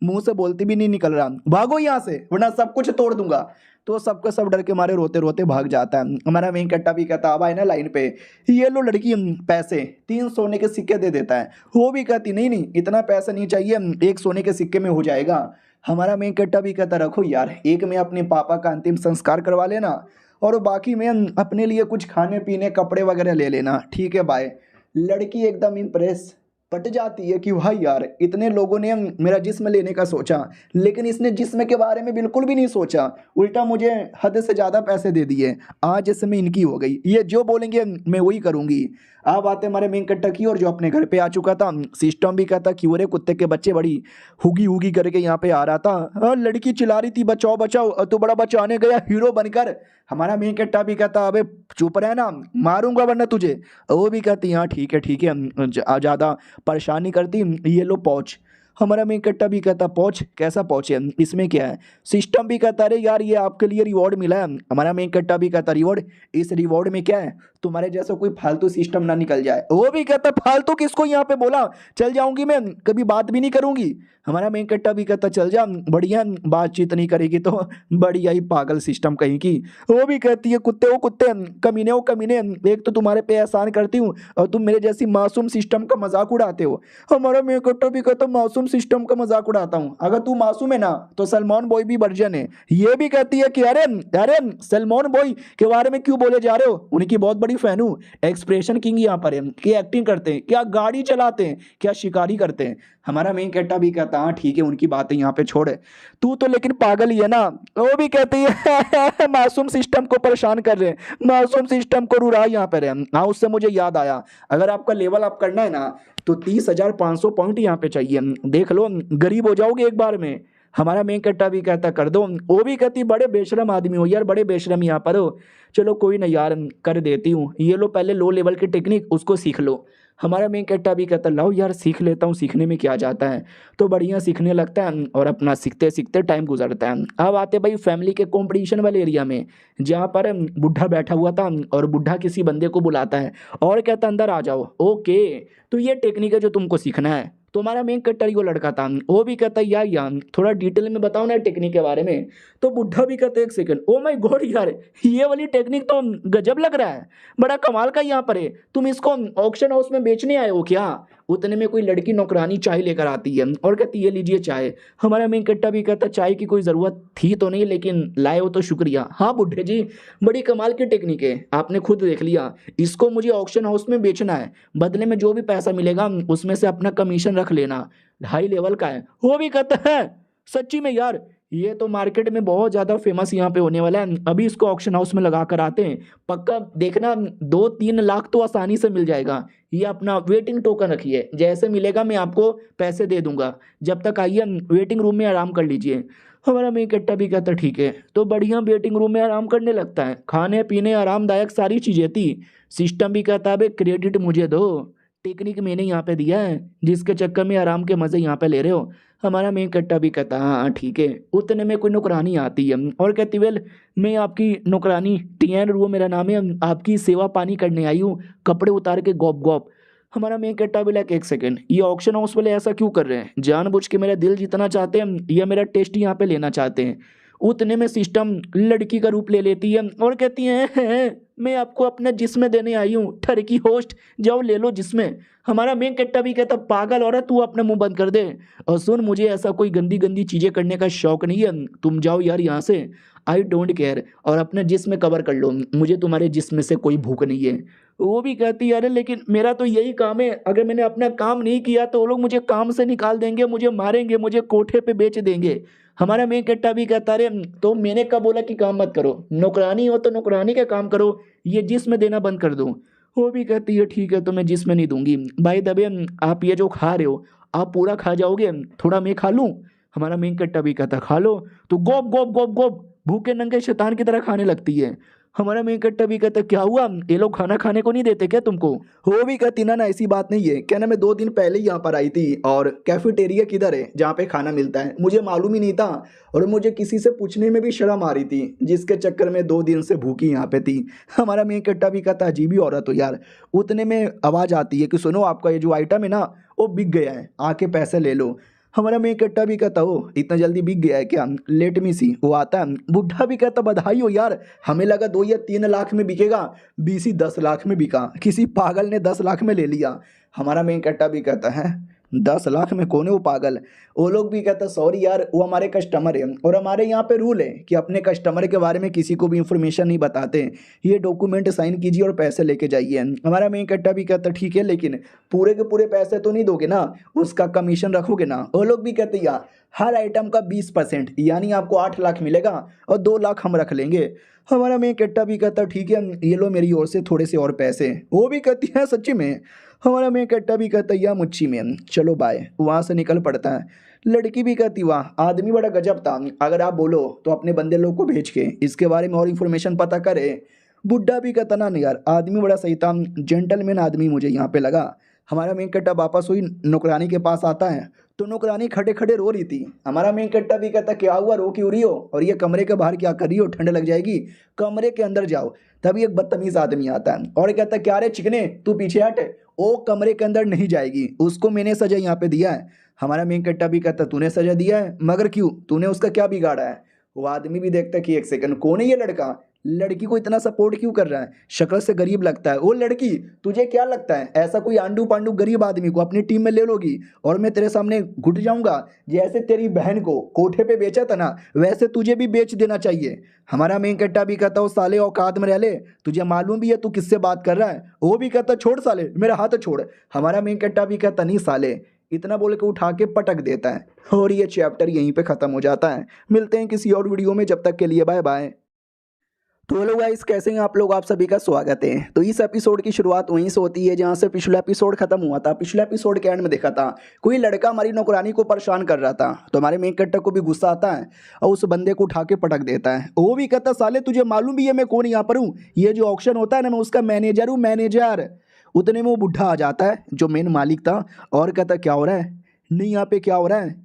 मुंह से बोलती भी नहीं निकल रहा, भागो यहाँ से वरना सब कुछ तोड़ दूंगा। तो सबका सब डर के मारे रोते रोते भाग जाता है। हमारा मेन कट्टा भी कहता अब आए ना लाइन पे, ये लो लड़की पैसे 3 सोने के सिक्के दे देता है। वो भी कहती नहीं नहीं, इतना पैसा नहीं चाहिए, 1 सोने के सिक्के में हो जाएगा। हमारा मेन कट्टा भी कहता रखो यार, एक में अपने पापा का अंतिम संस्कार करवा लेना और बाकी में अपने लिए कुछ खाने पीने कपड़े वगैरह ले लेना, ठीक है बाय। लड़की एकदम इम्प्रेस पट जाती है कि भाई यार, इतने लोगों ने मेरा जिस्म लेने का सोचा, लेकिन इसने जिस्म के बारे में बिल्कुल भी नहीं सोचा, उल्टा मुझे हद से ज़्यादा पैसे दे दिए। आज इसमें इनकी हो गई, ये जो बोलेंगे मैं वही करूँगी। अब आते हमारे मेन कट्टा की और जो अपने घर पे आ चुका था। सिस्टम भी कहता क्यों रे कुत्ते के बच्चे, बड़ी हुगी हुगी करके यहाँ पे आ रहा था। लड़की चिल्ला रही थी बचाओ बचाओ, तो बड़ा बचाने गया हीरो बनकर। हमारा मेन कट्टा भी कहता अबे चुप रहे ना, मारूंगा वरना तुझे। वो भी कहती हाँ ठीक है ज़्यादा परेशानी करती, ये लो पहुँच। हमारा मेन कट्टा भी कहता पहुँच, कैसा पहुँचे, इसमें क्या है। सिस्टम भी कहता अरे यार ये आपके लिए रिवॉर्ड मिला है। हमारा मेन कट्टा भी कहता रिवॉर्ड, इस रिवॉर्ड में क्या है, तुम्हारे जैसा कोई फालतू सिस्टम ना निकल जाए। वो भी कहता फालतू किसको यहाँ पे बोला, चल जाऊंगी मैं, कभी बात भी नहीं करूंगी। हमारा मेन कट्टा भी कहता चल जा, बढ़िया बातचीत नहीं करेगी तो बढ़िया ही पागल सिस्टम कहीं की। वो भी कहती है कुत्ते हो कुत्ते, कमीने हो कमीने, एक तो तुम्हारे पे एहसान करती हूँ और तुम मेरे जैसी मासूम सिस्टम का मजाक उड़ाते हो। हमारा मेन कट्टा भी कहता मासूम सिस्टम का मजाक उड़ाता हूँ, अगर तू मासूम है ना तो सलमान बॉय भी वर्जन है। ये भी कहती है कि अरे अरे सलमान बॉय के बारे में क्यों बोले जा रहे हो, उनकी बहुत बड़ी फैन हूँ, एक्सप्रेशन किंग यहाँ पर है, क्या एक्टिंग करते हैं, क्या गाड़ी चलाते हैं, क्या शिकारी करते हैं। हमारा मेन कट्टा भी कहता हाँ ठीक है उनकी बातें यहाँ पे छोड़, तू तो लेकिन पागल ही है ना। वो भी कहती है मासूम सिस्टम को परेशान कर रहे हैं, मासूम सिस्टम को रुरा यहाँ पे रहे। हाँ उससे मुझे याद आया, अगर आपका लेवल अप करना है ना तो 30,500 पॉइंट यहाँ पे चाहिए, देख लो गरीब हो जाओगे एक बार में। हमारा मेन कट्टा भी कहता कर दो। वो भी कहती बड़े बेशरम आदमी हो यार, बड़े बेशरम यहाँ पर हो। चलो कोई ना यार कर देती हूँ, ये लो पहले लो लेवल की टेक्निक उसको सीख लो। हमारा मेन कट्टा भी कहता लाओ यार सीख लेता हूँ, सीखने में क्या जाता है। तो बढ़िया सीखने लगता है और अपना सीखते सीखते टाइम गुजरता है। अब आते भाई फैमिली के कंपटीशन वाले एरिया में, जहाँ पर बुढ़ा बैठा हुआ था और बुढ़ा किसी बंदे को बुलाता है और कहता अंदर आ जाओ। ओके, तो ये टेक्निक है जो तुमको सीखना है। तो हमारा मेन कट्टर वो लड़का था, वो भी कहता यार थोड़ा डिटेल में बताओ ना टेक्निक के बारे में। तो बुढ़ा भी कहता एक सेकंड, ओ माय गॉड यार ये वाली टेक्निक तो गजब लग रहा है, बड़ा कमाल का यहाँ पर है, तुम इसको ऑक्शन हाउस में बेचने आए हो क्या। उतने में कोई लड़की नौकरानी चाय लेकर आती है और कहती ये लीजिए चाय। हमारा मेन कट्टा भी कहता चाय की कोई ज़रूरत थी तो नहीं, लेकिन लाए हो तो शुक्रिया। हाँ बुढ़े जी बड़ी कमाल की टेक्निक है, आपने खुद देख लिया, इसको मुझे ऑक्शन हाउस में बेचना है, बदले में जो भी पैसा मिलेगा उसमें से अपना कमीशन रख लेना, हाई लेवल का है। वो भी कहता है सच्ची में यार ये तो मार्केट में बहुत ज़्यादा फेमस यहाँ पे होने वाला है, अभी इसको ऑक्शन हाउस में लगा कर आते हैं, पक्का देखना 2-3 लाख तो आसानी से मिल जाएगा। ये अपना वेटिंग टोकन रखिए, जैसे मिलेगा मैं आपको पैसे दे दूंगा, जब तक आइए वेटिंग रूम में आराम कर लीजिए। हमारा मेन कट्टा भी कहता ठीक है, तो बढ़िया वेटिंग रूम में आराम करने लगता है, खाने पीने आरामदायक सारी चीज़ें थी। सिस्टम भी कहता है क्रेडिट मुझे दो, टेक्निक मैंने यहाँ पे दिया है, जिसके चक्कर में आराम के मज़े यहाँ पे ले रहे हो। हमारा मेन कट्टा भी कहता हाँ ठीक है। उतने में कोई नौकरानी आती है और कहती वेल मैं आपकी नौकरानी टीएन रू मेरा नाम है, आपकी सेवा पानी करने आई हूँ, कपड़े उतार के गॉप गॉप। हमारा मेन कट्टा भी लाइक एक सेकंड, ये ऑक्शन हाउस वाले ऐसा क्यों कर रहे हैं? जानबूझ के मेरा दिल जीतना चाहते हैं या मेरा टेस्ट यहाँ पे लेना चाहते हैं? उतने में सिस्टम लड़की का रूप ले लेती है और कहती है मैं आपको अपना जिस्म देने आई हूँ, ठरकी होस्ट, जाओ ले लो जिसमें। हमारा मेन कट्टा भी कहता पागल औरत, तू अपना मुंह बंद कर दे और सुन, मुझे ऐसा कोई गंदी गंदी चीजें करने का शौक नहीं है, तुम जाओ यार यहाँ से, आई डोंट केयर, और अपने जिस्म कवर कर लो, मुझे तुम्हारे जिस्म से कोई भूख नहीं है। वो भी कहती है अरे लेकिन मेरा तो यही काम है, अगर मैंने अपना काम नहीं किया तो वो लोग मुझे काम से निकाल देंगे, मुझे मारेंगे, मुझे कोठे पे बेच देंगे। हमारा मेन कट्टा भी कहता अरे तो मैंने कब बोला कि काम मत करो, नौकरानी हो तो नौकरानी का काम करो, ये जिस्म देना बंद कर दो। वो भी कहती है ठीक है तो मैं जिस्म नहीं दूंगी, भाई दबे आप ये जो खा रहे हो आप पूरा खा जाओगे, थोड़ा मैं खा लूं? हमारा मेन कट्टा भी कहता खा लो, तो गोप गोप गोप गोप भूखे नंगे शैतान की तरह खाने लगती है। हमारा मेन कट्टा भी कहता क्या हुआ, ये लोग खाना खाने को नहीं देते क्या तुमको? वो भी कहती ना ना ऐसी बात नहीं है, क्या ना मैं 2 दिन पहले ही यहाँ पर आई थी और कैफेटेरिया किधर है जहाँ पे खाना मिलता है, मुझे मालूम ही नहीं था और मुझे किसी से पूछने में भी शर्म आ रही थी, जिसके चक्कर में 2 दिन से भूखी यहाँ पे थी। हमारा मेन कट्टा भी कहता अजीब ही औरत हो यार। उतने में आवाज़ आती है कि सुनो आपका ये जो आइटम है ना वो बिक गया है, आके पैसे ले लो। हमारा मेन कट्टा भी कहता हो इतना जल्दी बिक गया है क्या, लेट मी सी। वो आता है, बुढ़ा भी कहता बधाई हो यार, हमें लगा 2 या 3 लाख में बिकेगा, 20 ही 10 लाख में बिका, किसी पागल ने 10 लाख में ले लिया। हमारा मेन कट्टा भी कहता है 10 लाख में कौन है वो पागल? वो लोग भी कहता सॉरी यार वो हमारे कस्टमर है और हमारे यहाँ पे रूल है कि अपने कस्टमर के बारे में किसी को भी इंफॉर्मेशन नहीं बताते, ये डॉक्यूमेंट साइन कीजिए और पैसे लेके जाइए। हमारा मेन कट्टा भी कहता ठीक है लेकिन पूरे के पूरे पैसे तो नहीं दोगे ना, उसका कमीशन रखोगे ना? वो लोग भी कहते यार हर आइटम का 20%, यानी आपको 8 लाख मिलेगा और 2 लाख हम रख लेंगे। हमारा मेन कट्टा भी कहता ठीक है ये लो मेरी ओर से थोड़े से और पैसे। वो भी कहती है सच्ची में? हमारा मेन कट्टा भी कहता या मुच्छी में, चलो बाय, वहाँ से निकल पड़ता है। लड़की भी कहती वाह आदमी बड़ा गजब था, अगर आप बोलो तो अपने बंदे लोग को भेज के इसके बारे में और इन्फॉर्मेशन पता करे। बुड्ढा भी कहता ना नहीं यार आदमी बड़ा सही था, जेंटलमैन आदमी मुझे यहाँ पे लगा। हमारा मेन कट्टा वापस हुई नौकरानी के पास आता है तो नौकरानी खड़े खड़े रो रही थी। हमारा मेन कट्टा भी कहता क्या हुआ, रो क्यों रही हो और ये कमरे के बाहर क्या कर रही हो, ठंड लग जाएगी, कमरे के अंदर जाओ। तभी एक बदतमीज आदमी आता है और कहता क्या रे चिकने तू पीछे हट, वो कमरे के अंदर नहीं जाएगी, उसको मैंने सजा यहाँ पे दिया है। हमारा मेन कट्टा भी कहता तूने सजा दिया है, मगर क्यों, तूने उसका क्या बिगाड़ा है? वो आदमी भी देखता कि एक सेकंड कौन है ये लड़का, लड़की को इतना सपोर्ट क्यों कर रहा है, शक्ल से गरीब लगता है। वो लड़की तुझे क्या लगता है ऐसा कोई आंडू पांडू गरीब आदमी को अपनी टीम में ले लोगी और मैं तेरे सामने घुट जाऊंगा? जैसे तेरी बहन को कोठे पे बेचा था ना वैसे तुझे भी बेच देना चाहिए। हमारा मेन कट्टा भी कहता हो साले औकात में रह ले, तुझे मालूम भी है तू किससे बात कर रहा है? वो भी कहता छोड़ साले मेरा हाथ छोड़। हमारा मेन कट्टा भी कहता नहीं साले, इतना बोल के उठा के पटक देता है और ये चैप्टर यहीं पे ख़त्म हो जाता है। मिलते हैं किसी और वीडियो में, जब तक के लिए बाय बाय। तो हेलो गाइस कैसे हैं आप लोग, आप सभी का स्वागत है। तो इस एपिसोड की शुरुआत वहीं से होती है जहां से पिछला एपिसोड खत्म हुआ था। पिछले एपिसोड के एंड में देखा था कोई लड़का हमारी नौकरानी को परेशान कर रहा था, तो हमारे मेन कट्टर को भी गुस्सा आता है और उस बंदे को उठा के पटक देता है। वो भी कहता साले तुझे मालूम भी है मैं कौन यहाँ पर हूँ, ये जो ऑक्शन होता है ना मैं उसका मैनेजर हूँ, मैनेजर। उतने में वो बुढ़ा आ जाता है जो मेन मालिक था और कहता क्या हो रहा है, नहीं यहाँ पे क्या हो रहा है?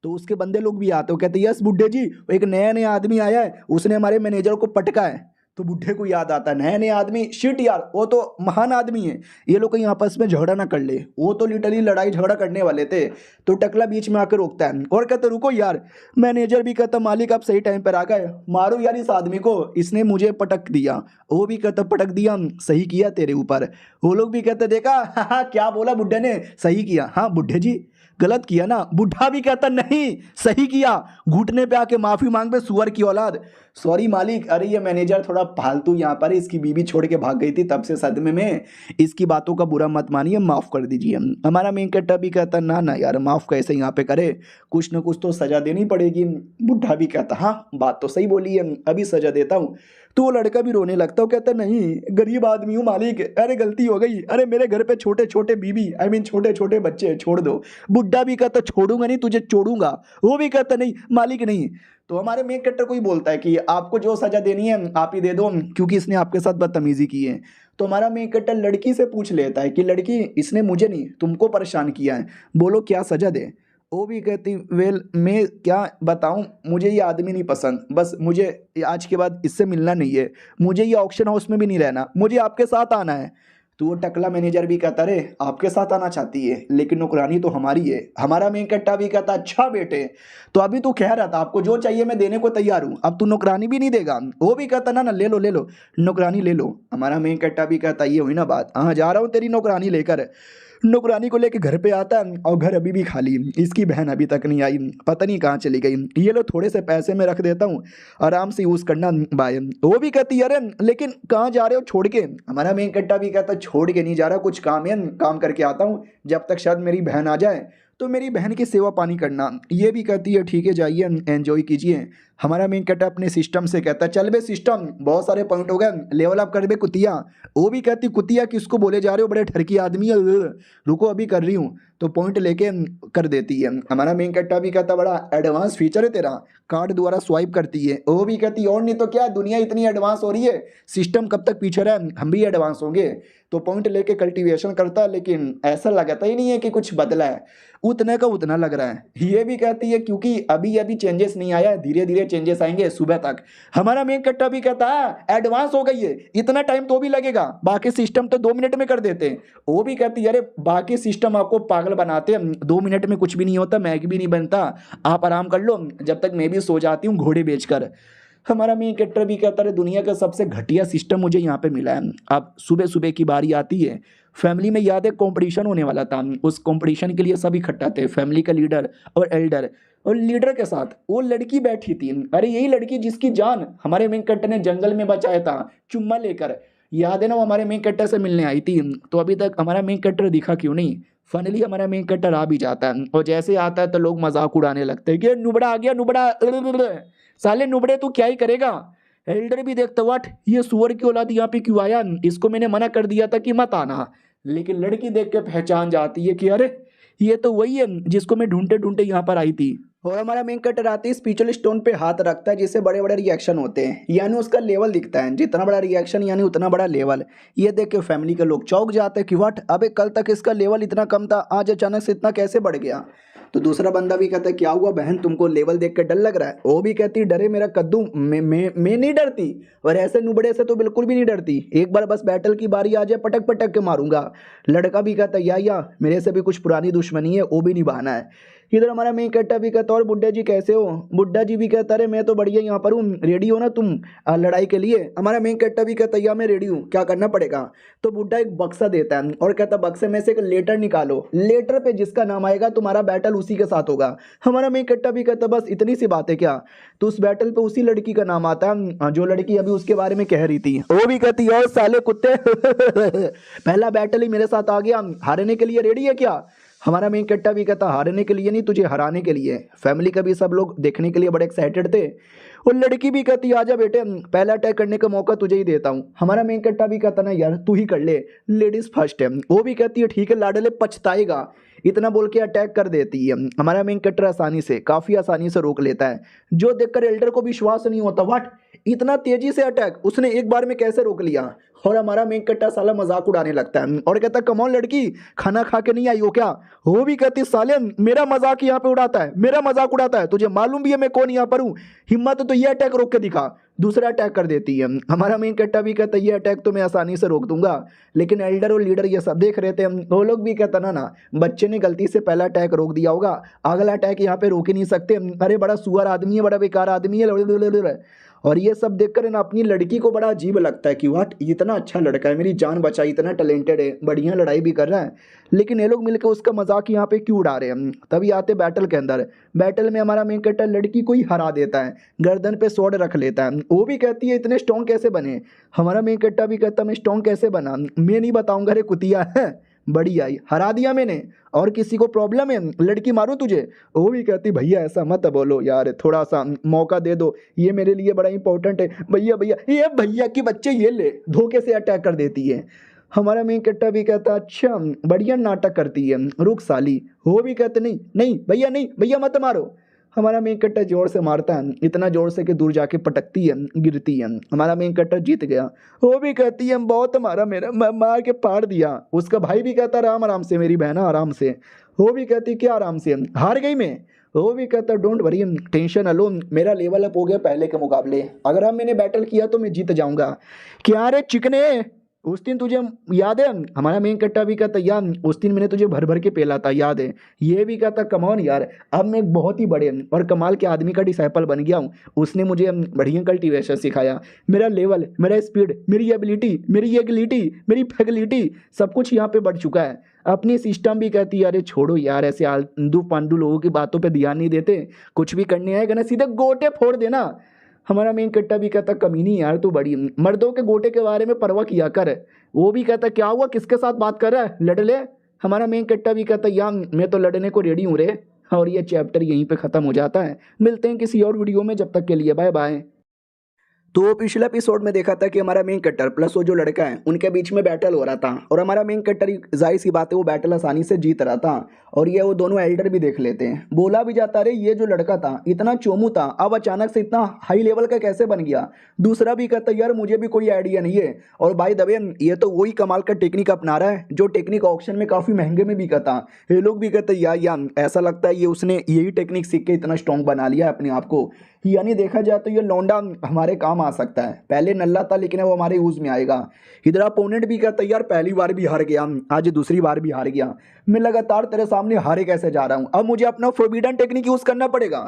तो उसके बंदे लोग भी आते हो, कहते यस बुड्ढे जी एक नया नया आदमी आया है, उसने हमारे मैनेजर को पटका है। तो बुड्ढे को याद आता है नया नया आदमी, शिट यार वो तो महान आदमी है, ये लोग कहीं आपस में झगड़ा ना कर ले। वो तो लिटरली लड़ाई झगड़ा करने वाले थे। तो टकला बीच में आकर रोकता है और कहते रुको यार। मैनेजर भी कहता मालिक आप सही टाइम पर आ गए, मारो यार इस आदमी को, इसने मुझे पटक दिया। वो भी कहता पटक दिया, सही किया तेरे ऊपर। वो लोग भी कहते देखा हाँ क्या बोला बुड्ढे ने, सही किया। हाँ बुड्ढे जी गलत किया ना? बुढ़ा भी कहता नहीं सही किया, घुटने पे आके माफी मांग पे सुअर की औलाद, सॉरी मालिक। अरे ये मैनेजर थोड़ा फालतू यहाँ पर, इसकी बीवी छोड़ के भाग गई थी तब से सदमे में, इसकी बातों का बुरा मत मानिए, माफ कर दीजिए। हमारा मेन कट्टा भी कहता ना ना यार माफ कैसे यहाँ पे करे, कुछ ना कुछ तो सजा देनी पड़ेगी। बुढ़ा भी कहता हाँ बात तो सही बोली है, अभी सजा देता हूँ। तो वो लड़का भी रोने लगता है, कहता नहीं गरीब आदमी हूँ मालिक, अरे गलती हो गई, अरे मेरे घर पे छोटे छोटे बीबी आई मीन छोटे छोटे बच्चे, छोड़ दो। बुड्ढा भी कहता छोड़ूंगा नहीं तुझे छोड़ूंगा। वो भी कहता नहीं मालिक नहीं। तो हमारे मेन कट्टर को ही बोलता है कि आपको जो सजा देनी है आप ही दे दो, क्योंकि इसने आपके साथ बदतमीजी की है। तो हमारा मेन कट्टर लड़की से पूछ लेता है कि लड़की इसने मुझे नहीं तुमको परेशान किया है, बोलो क्या सजा दे। वो भी कहती वेल मैं क्या बताऊं, मुझे ये आदमी नहीं पसंद, बस मुझे आज के बाद इससे मिलना नहीं है, मुझे ये ऑक्शन हाउस में भी नहीं रहना, मुझे आपके साथ आना है। तो वो टकला मैनेजर भी कहता रे आपके साथ आना चाहती है लेकिन नौकरानी तो हमारी है। हमारा मेन कट्टा भी कहता अच्छा बेटे, तो अभी तू कह रहा था आपको जो चाहिए मैं देने को तैयार हूँ, अब तू नौकरानी भी नहीं देगा? वो भी कहता ना ना ले लो नौकरानी ले लो। हमारा मेन कट्टा भी कहता ये हुई ना बात, हाँ जा रहा हूँ तेरी नौकरानी लेकर। नौकरानी को लेके घर पे आता है और घर अभी भी खाली, इसकी बहन अभी तक नहीं आई, पता नहीं कहाँ चली गई। ये लो थोड़े से पैसे मैं रख देता हूँ, आराम से यूज़ करना बाय। वो भी कहती है अरे लेकिन कहाँ जा रहे हो छोड़ के? हमारा मेन कट्टा भी कहता छोड़ के नहीं जा रहा, कुछ काम है, काम करके आता हूँ, जब तक शायद मेरी बहन आ जाए तो मेरी बहन की सेवा पानी करना। ये भी कहती है ठीक है जाइए एंजॉय कीजिए। हमारा मेन कट्टा अपने सिस्टम से कहता है चल बे सिस्टम बहुत सारे पॉइंट हो गए, लेवल अप कर बे कुतिया। वो भी कहती कुतिया किसको बोले जा रहे हो, बड़े ठरकी आदमी है, रुको अभी कर रही हूँ। तो पॉइंट लेके कर देती है। हमारा मेन कट्टा भी कहता बड़ा एडवांस फीचर है तेरा, कार्ड द्वारा स्वाइप करती है। वो भी कहती और नहीं तो क्या, दुनिया इतनी एडवांस हो रही है, सिस्टम कब तक पीछे रहे, हम भी एडवांस होंगे। तो पॉइंट लेके कल्टीवेशन करता है लेकिन ऐसा लगता ही नहीं है कि कुछ बदला है, उतने का उतना लग रहा है। ये भी कहती है क्योंकि अभी अभी चेंजेस नहीं आया, धीरे धीरे चेंजेस आएंगे सुबह तक। हमारा मेन कट्टा भी कहता है एडवांस हो गई है, इतना टाइम तो भी लगेगा, बाकी सिस्टम तो 2 मिनट में कर देते हैं। वो भी कहती है अरे बाकी सिस्टम आपको पागल बनाते हैं, 2 मिनट में कुछ भी नहीं होता, मैगी भी नहीं बनता, आप आराम कर लो जब तक मैं भी सो जाती हूँ घोड़े बेचकर। हमारा मेन कैरेक्टर भी कहता है दुनिया का सबसे घटिया सिस्टम मुझे यहाँ पे मिला है। अब सुबह सुबह की बारी आती है, फैमिली में याद है कंपटीशन होने वाला था, उस कंपटीशन के लिए सब इकट्ठा थे, फैमिली का लीडर और एल्डर। और लीडर के साथ वो लड़की बैठी थी, अरे यही लड़की जिसकी जान हमारे मेन कैरेक्टर ने जंगल में बचाया था चुम्मा लेकर, याद है ना? वो हमारे मेन कैरेक्टर से मिलने आई थी। तो अभी तक हमारा मेन कैरेक्टर दिखा क्यों नहीं? फाइनली हमारा मेन कैरेक्टर आ भी जाता है और जैसे ही आता है तो लोग मजाक उड़ाने लगते हैं कि नुबड़ा आ गया नुबड़ा, साले नुबड़े तू क्या ही करेगा। एल्डर भी देखता व्हाट, ये सुअर की औलाद यहाँ पे क्यों आया, इसको मैंने मना कर दिया था कि मत आना। लेकिन लड़की देख के पहचान जाती है कि अरे ये तो वही है जिसको मैं ढूंढते ढूंढते यहाँ पर आई थी। और हमारा मेन कैरेक्टर आते ही स्पिरिचुअल स्टोन पे हाथ रखता है जिससे बड़े बड़े रिएक्शन होते हैं, यानी उसका लेवल दिखता है, जितना बड़ा रिएक्शन यानी उतना बड़ा लेवल। ये देख के फैमिली के लोग चौंक जाते हैं कि व्हाट, अबे कल तक इसका लेवल इतना कम था, आज अचानक से इतना कैसे बढ़ गया। तो दूसरा बंदा भी कहता है क्या हुआ बहन, तुमको लेवल देख कर डर लग रहा है? वो भी कहती डरे मेरा कद्दू, मैं नहीं डरती, और ऐसे नुबड़े से तो बिल्कुल भी नहीं डरती, एक बार बस बैटल की बारी आ जाए पटक पटक के मारूंगा। लड़का भी कहता है या मेरे से भी कुछ पुरानी दुश्मनी है, वो भी निभाना है। इधर हमारा मेन कैरेक्टर भी कहता और बुड्ढा जी कैसे हो? बुड्ढा जी भी कहता अरे मैं तो बढ़िया यहाँ पर हूँ, रेडी हो ना तुम लड़ाई के लिए? हमारा मेन कैरेक्टर भी कहता या मैं रेडी हूँ, क्या करना पड़ेगा? तो बुड्ढा एक बक्सा देता है और कहता बक्से में से एक लेटर निकालो, लेटर पे जिसका नाम आएगा तुम्हारा बैटल उसी के साथ होगा। हमारा मेन कैरेक्टर भी कहता बस इतनी सी बात है क्या? तो उस बैटल पे उसी लड़की का नाम आता है जो लड़की अभी उसके बारे में कह रही थी। वो भी कहती और साले कुत्ते पहला बैटल ही मेरे साथ आ गया, हारने के लिए रेडी है क्या? हमारा मेन कैरेक्टर भी कहता हारने के लिए नहीं, तुझे हराने के लिए। फैमिली का भी सब लोग देखने के लिए बड़े एक्साइटेड थे। और लड़की भी कहती आजा बेटे, पहला अटैक करने का मौका तुझे ही देता हूँ। हमारा मेन कैरेक्टर भी कहता ना यार तू ही कर ले, लेडीज फर्स्ट है। वो भी कहती है ठीक है लाडले पछताएगा, इतना बोल के अटैक कर देती है। हमारा मेन कैरेक्टर आसानी से, काफी आसानी से रोक लेता है, जो देखकर एल्डर को विश्वास नहीं होता, व्हाट इतना तेजी से अटैक उसने एक बार में कैसे रोक लिया। और हमारा मेन कैरेक्टर साला मजाक उड़ाने लगता है और कहता कमॉन लड़की खाना खा के नहीं आई हो क्या? वो भी कहती साले मेरा मजाक यहाँ पे उड़ाता है, मेरा मजाक उड़ाता है, तुझे मालूम भी है मैं कौन यहाँ पर हूँ, हिम्मत तो ये अटैक रोक के दिखा। दूसरा अटैक कर देती है। हमारा मेन कैरेक्टर भी कहता है ये अटैक तो मैं आसानी से रोक दूंगा। लेकिन एल्डर और लीडर ये सब देख रहे थे, वो लोग भी कहता ना बच्चे ने गलती से पहला अटैक रोक दिया होगा, अगला अटैक यहाँ पे रोक ही नहीं सकते, अरे बड़ा सुअर आदमी है, बड़ा बेकार आदमी है। और ये सब देखकर ना अपनी लड़की को बड़ा अजीब लगता है कि वाट इतना अच्छा लड़का है, मेरी जान बचाई, इतना टैलेंटेड है, बढ़िया लड़ाई भी कर रहा है, लेकिन ये लोग मिलकर उसका मजाक यहाँ पे क्यों उड़ा रहे हैं। तभी आते बैटल के अंदर, बैटल में हमारा मेन कैरेक्टर लड़की को ही हरा देता है, गर्दन पे स्वॉर्ड रख लेता है। वो भी कहती है इतने स्ट्रॉन्ग कैसे बने? हमारा मेन कैरेक्टर भी कहता मैं स्ट्रॉन्ग कैसे बना, मैं नहीं बताऊंगा रे कुतिया है, बड़ी आई हरा दिया मैंने, और किसी को प्रॉब्लम है लड़की मारूं तुझे? वो भी कहती भैया ऐसा मत बोलो यार, थोड़ा सा मौका दे दो, ये मेरे लिए बड़ा इंपॉर्टेंट है भैया, भैया ये भैया की बच्चे ये ले, धोखे से अटैक कर देती है। हमारा मेन कैरेक्टर भी कहता अच्छा बढ़िया नाटक करती है, रुक साली। वो भी कहते नहीं नहीं भैया, नहीं भैया मत मारो। हमारा मेन कैरेक्टर जोर से मारता है, इतना जोर से कि दूर जाके पटकती है, गिरती है। हमारा मेन कैरेक्टर जीत गया। वो भी कहती है बहुत मारा, मेरा मार के फाड़ दिया। उसका भाई भी कहता आराम आराम से मेरी बहना आराम से। वो भी कहती क्या आराम से, हार गई मैं? वो भी कहता डोंट वरी, टेंशन अलो, मेरा लेवल अप हो गया पहले के मुकाबले, अगर अब मैंने बैटल किया तो मैं जीत जाऊंगा। क्या रे चिकने, उस दिन तुझे याद है, हमारा मेन कट्टा भी कहता यार उस दिन मैंने तुझे भर भर के पेला था, याद है? ये भी कहता कमॉन यार, अब मैं एक बहुत ही बड़े और कमाल के आदमी का डिसाइपल बन गया हूँ। उसने मुझे बढ़िया कल्टीवेशन सिखाया, मेरा लेवल, मेरा स्पीड, मेरी एबिलिटी, मेरी एगिलिटी, मेरी फैसिलिटी, सब कुछ यहाँ पे बढ़ चुका है। अपनी सिस्टम भी कहती है अरे छोड़ो यार, ऐसे आलतू पांडू लोगों की बातों पे ध्यान नहीं देते, कुछ भी करने आएगा ना सीधे गोटे फोड़ देना। हमारा मेन कट्टा भी कहता कमीनी यार तू बड़ी, मर्दों के गोटे के बारे में परवाह किया कर। वो भी कहता क्या हुआ, किसके साथ बात कर रहा है, लड़ ले। हमारा मेन कट्टा भी कहता यार मैं तो लड़ने को रेडी हूँ रे। और ये चैप्टर यहीं पे ख़त्म हो जाता है। मिलते हैं किसी और वीडियो में, जब तक के लिए बाय बाय। तो पिछले एपिसोड में देखा था कि हमारा मेन कट्टर प्लस वो जो लड़का है उनके बीच में बैटल हो रहा था, और हमारा मेन कट्टर जाहिर सी बात है वो बैटल आसानी से जीत रहा था। और ये वो दोनों एल्डर भी देख लेते हैं। बोला भी जाता रे ये जो लड़का था इतना चोमू था, अब अचानक से इतना हाई लेवल का कैसे बन गया। दूसरा भी कहता यार मुझे भी कोई आइडिया नहीं है। और बाय द वे ये तो वही कमाल का टेक्निक अपना रहा है जो टेक्निक ऑक्शन में काफ़ी महंगे में बिका था। ये लोग भी कहते यार ऐसा लगता है ये उसने यही टेक्निक सीख के इतना स्ट्रॉन्ग बना लिया है अपने आप को। यानी देखा जाए तो ये लौंडा हमारे काम आ सकता है। पहले नल्ला था लेकिन वो हमारे यूज में आएगा। इधर अपोनेंट भी कहता यार पहली बार भी हार गया, आज दूसरी बार भी हार गया, मैं लगातार तेरे सामने हारे कैसे जा रहा हूँ, अब मुझे अपना फोरबिडन टेक्निक यूज करना पड़ेगा।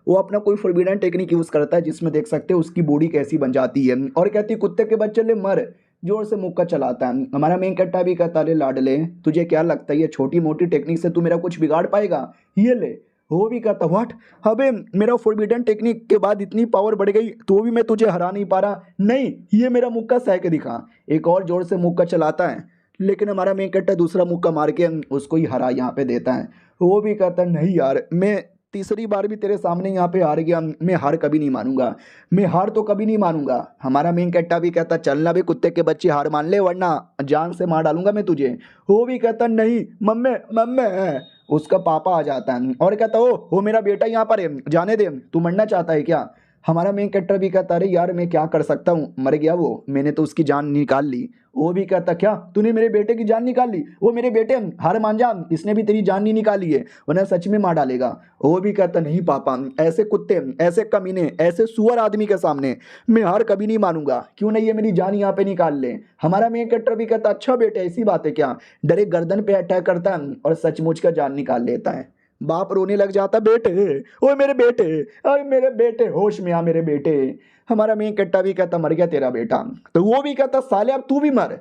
वो अपना कोई फोरबिडन टेक्निक यूज करता है जिसमें देख सकते हो उसकी बॉडी कैसी बन जाती है, और कहती कुत्ते के बच्चे ले मर, जोर से मुक्का चलाता है। हमारा मेन कट्टा भी कहता रे लाडले तुझे क्या लगता है ये छोटी मोटी टेक्निक से तू मेरा कुछ बिगाड़ पाएगा, ये ले। वो भी कहता व्हाट, अबे मेरा फोरबिडन टेक्निक के बाद इतनी पावर बढ़ गई तो भी मैं तुझे हरा नहीं पा रहा, नहीं ये मेरा मुक्का सह के दिखा। एक और जोर से मुक्का चलाता है लेकिन हमारा मेन कट्टा दूसरा मुक्का मार के उसको ही हरा यहाँ पे देता है। वो भी कहता नहीं यार मैं तीसरी बार भी तेरे सामने यहाँ पे हार गया, मैं हार कभी नहीं मानूंगा, मैं हार तो कभी नहीं मानूंगा। हमारा मेन कट्टा भी कहता चलना भी कुत्ते के बच्चे हार मान ले वरना जान से मार डालूंगा मैं तुझे। वो भी कहता नहीं मम्मे मम्मे, उसका पापा आ जाता है और कहता वो मेरा बेटा यहाँ पर है, जाने दे, तू मरना चाहता है क्या। हमारा मेन कैरेक्टर भी कहता अरे यार मैं क्या कर सकता हूँ, मर गया वो, मैंने तो उसकी जान निकाल ली। वो भी कहता क्या तूने मेरे बेटे की जान निकाल ली, वो मेरे बेटे हार मान जा, इसने भी तेरी जान नहीं निकाली है वरना सच में मार डालेगा। वो भी कहता नहीं पापा, ऐसे कुत्ते, ऐसे कमीने, ऐसे सुअर आदमी के सामने मैं हार कभी नहीं मानूंगा, क्यों नहीं ये मेरी जान यहाँ पे निकाल ले। हमारा मेन कैरेक्टर भी कहता अच्छा बेटे ऐसी बात है क्या, डरे गर्दन पे अटैक करता है और सचमुच का जान निकाल लेता है। बाप रोने लग जाता बेटे, ओए मेरे बेटे, अरे मेरे बेटे होश में आ मेरे बेटे। हमारा मेन कट्टा भी कहता मर गया तेरा बेटा, तो वो भी कहता साले अब तू भी मर।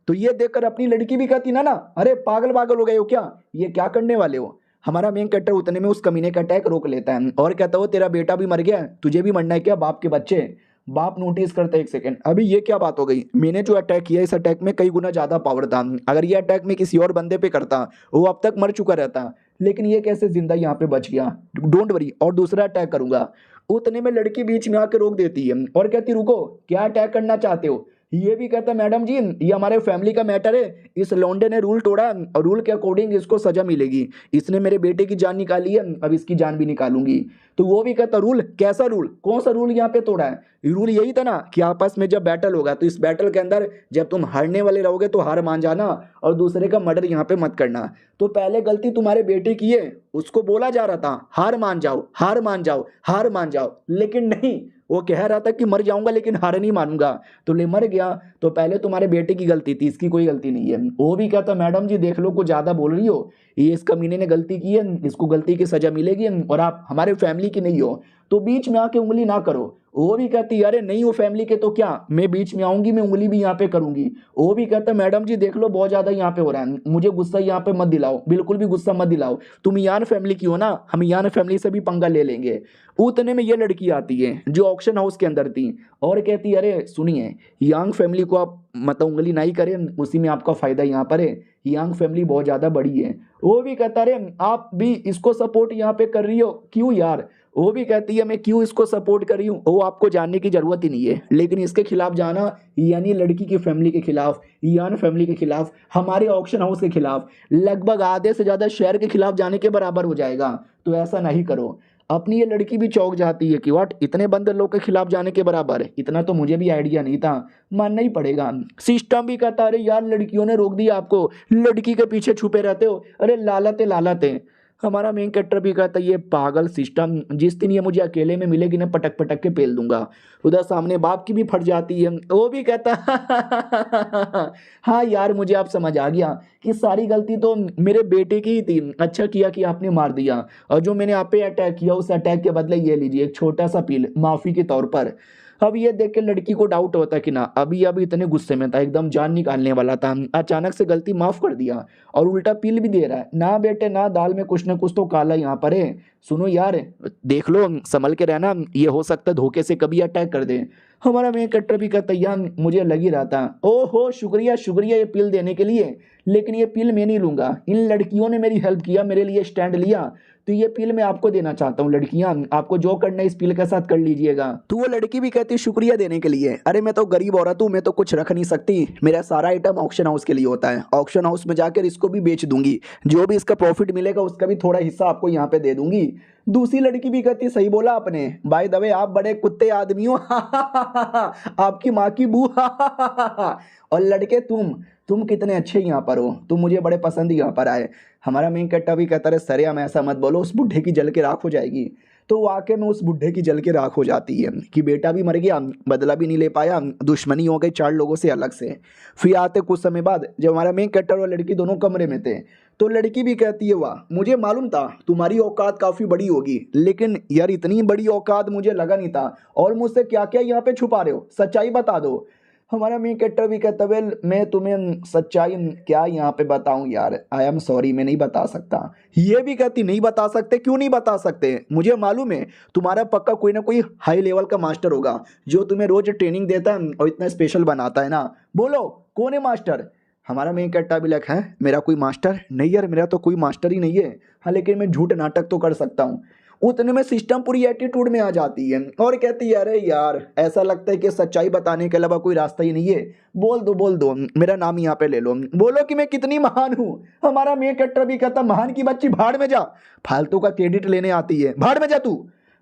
तो ये देखकर अपनी लड़की भी कहती ना अरे पागल पागल हो गए हो क्या, ये क्या करने वाले हो। हमारा मेन कट्टर उतने में उस कमीने का अटैक रोक लेता है और कहता वो तेरा बेटा भी मर गया, तुझे भी मरना है क्या बाप के बच्चे। बाप नोटिस करता है एक सेकंड, अभी ये क्या बात हो गई, मैंने जो अटैक किया इस अटैक में कई गुना ज्यादा पावर था, अगर ये अटैक में किसी और बंदे पे करता वो अब तक मर चुका रहता, लेकिन ये कैसे जिंदा यहाँ पे बच गया। डोंट वरी और दूसरा अटैक करूंगा। उतने में लड़की बीच में आके रोक देती है और कहती रुको क्या अटैक करना चाहते हो। ये भी कहता मैडम जी ये हमारे फैमिली का मैटर है, इस लौंडे ने रूल तोड़ा और रूल के अकॉर्डिंग इसको सजा मिलेगी, इसने मेरे बेटे की जान निकाली है अब इसकी जान भी निकालूंगी। तो वो भी कहता रूल, कैसा रूल, कौन सा रूल यहाँ पे तोड़ा है। रूल यही था ना कि आपस में जब बैटल होगा तो इस बैटल के अंदर जब तुम हारने वाले रहोगे तो हार मान जाना और दूसरे का मर्डर यहाँ पे मत करना। तो पहले गलती तुम्हारे बेटे की है, उसको बोला जा रहा था हार मान जाओ हार मान जाओ हार मान जाओ, लेकिन नहीं, वो कह रहा था कि मर जाऊंगा लेकिन हार नहीं मानूंगा, तो ले मर गया। तो पहले तुम्हारे बेटे की गलती थी, इसकी कोई गलती नहीं है। वो भी कहता मैडम जी देख लो कुछ ज्यादा बोल रही हो, ये इस कमीने ने गलती की है, इसको गलती की सजा मिलेगी और आप हमारे फैमिली की नहीं हो, तो बीच में आके उंगली ना करो। वो भी कहती अरे नहीं हो फैमिली के तो क्या, मैं बीच में आऊंगी, मैं उंगली भी यहाँ पे करूंगी। वो भी कहता मैडम जी देख लो बहुत ज्यादा यहाँ पे हो रहा है, मुझे गुस्सा यहाँ पे मत दिलाओ, बिल्कुल भी गुस्सा मत दिलाओ, तुम यान फैमिली की हो ना, हम यान फैमिली से भी पंगा ले लेंगे। उतने में ये लड़की आती है जो ऑक्शन हाउस के अंदर थी और कहती अरे सुनिए यांग फैमिली को आप मतलब उंगली नहीं करें, उसी में आपका फायदा यहाँ पर है, यांग फैमिली बहुत ज्यादा बड़ी है। वो भी कहता अरे आप भी इसको सपोर्ट यहाँ पे कर रही हो क्यों यार। वो भी कहती है मैं क्यों इसको सपोर्ट कर रही हूँ, वो आपको जानने की जरूरत ही नहीं है, लेकिन इसके खिलाफ जाना यानी लड़की की फैमिली के खिलाफ, यान फैमिली के खिलाफ, हमारे ऑक्शन हाउस के खिलाफ, लगभग आधे से ज्यादा शहर के खिलाफ जाने के बराबर हो जाएगा। तो ऐसा नहीं करो। अपनी ये लड़की भी चौंक जाती है कि व्हाट इतने बंदर लोग के खिलाफ जाने के बराबर है, इतना तो मुझे भी आइडिया नहीं था, मानना ही पड़ेगा। सिस्टम भी कहता अरे यार लड़कियों ने रोक दिया आपको, लड़की के पीछे छुपे रहते हो, अरे लालते लालते। हमारा मेन कैरेक्टर भी कहता है ये पागल सिस्टम, जिस दिन ये मुझे अकेले में मिलेगी ना पटक पटक के पेल दूंगा। उधर सामने बाप की भी फट जाती है, वो भी कहता हाँ यार मुझे आप समझ आ गया कि सारी गलती तो मेरे बेटे की ही थी, अच्छा किया कि आपने मार दिया, और जो मैंने आप पे अटैक किया उस अटैक के बदले ये लीजिए एक छोटा सा पील माफी के तौर पर। अब ये देख के लड़की को डाउट होता है कि ना अभी अभी इतने गुस्से में था, एकदम जान निकालने वाला था, अचानक से गलती माफ कर दिया और उल्टा पील भी दे रहा है। ना बेटे ना, दाल में कुछ ना कुछ तो काला यहाँ पर है। सुनो यार, देख लो संभल के रहना, ये हो सकता है धोखे से कभी अटैक कर दे। हमारा मेन कैरेक्टर भी कहता यार मुझे लग ही रहा था। ओहो शुक्रिया शुक्रिया ये पील देने के लिए, लेकिन ये पील मैं नहीं लूंगा, इन लड़कियों ने मेरी हेल्प किया, मेरे लिए स्टैंड लिया, तो ये पील मैं आपको देना चाहता हूँ। लड़कियां आपको जो करना है इस पील के साथ कर लीजिएगा। तो वो लड़की भी कहती है शुक्रिया देने के लिए। अरे मैं तो गरीब औरत हूँ, मैं तो कुछ रख नहीं सकती, मेरा सारा आइटम ऑक्शन हाउस के लिए होता है, ऑक्शन हाउस में जाकर इसको भी बेच दूंगी, जो भी इसका प्रॉफिट मिलेगा उसका भी थोड़ा हिस्सा आपको यहाँ पे दे दूंगी। दूसरी लड़की भी कहती सही बोला आपने, बाय द वे आप बड़े कुत्ते आदमी हो आपकी माँ की बू और लड़के तुम कितने अच्छे यहाँ पर हो, तुम मुझे बड़े पसंद यहाँ पर आए। हमारा मेन कैरेक्टर भी कहता है सरे हम ऐसा मत बोलो, उस बुढ़े की जल के राख हो जाएगी। तो वाकई में उस बुढ़े की जल के राख हो जाती है कि बेटा भी मर गया, बदला भी नहीं ले पाया, दुश्मनी हो गई 4 लोगों से अलग से। फिर आते कुछ समय बाद जब हमारा मेन कैरेक्टर और लड़की दोनों कमरे में थे, तो लड़की भी कहती है वाह मुझे मालूम था तुम्हारी औकात काफ़ी बड़ी होगी, लेकिन यार इतनी बड़ी औकात मुझे लगा नहीं था, और मुझसे क्या क्या यहाँ पे छुपा रहे हो, सच्चाई बता दो। हमारा मेन कैरेक्टर भी कहता वेल मैं तुम्हें सच्चाई क्या यहाँ पे बताऊं यार, आई एम सॉरी मैं नहीं बता सकता। ये भी कहती नहीं बता सकते, क्यों नहीं बता सकते, मुझे मालूम है तुम्हारा पक्का कोई ना कोई हाई लेवल का मास्टर होगा जो तुम्हें रोज ट्रेनिंग देता है और इतना स्पेशल बनाता है ना, बोलो कौन है मास्टर। हमारा मेन कैरेक्टर भी लग है मेरा कोई मास्टर नहीं यार, मेरा तो कोई मास्टर ही नहीं है, हाँ लेकिन मैं झूठ नाटक तो कर सकता हूँ। उतने में सिस्टम पूरी एटीट्यूड में आ जाती है और कहती है अरे यार ऐसा लगता है कि सच्चाई बताने के अलावा कोई रास्ता ही नहीं है, बोल दो मेरा नाम यहाँ पे ले लो, बोलो कि मैं कितनी महान हूँ। हमारा मेन कैरेक्टर भी कहता महान की बच्ची भाड़ में जा, फालतू का क्रेडिट लेने आती है, भाड़ में जा तू।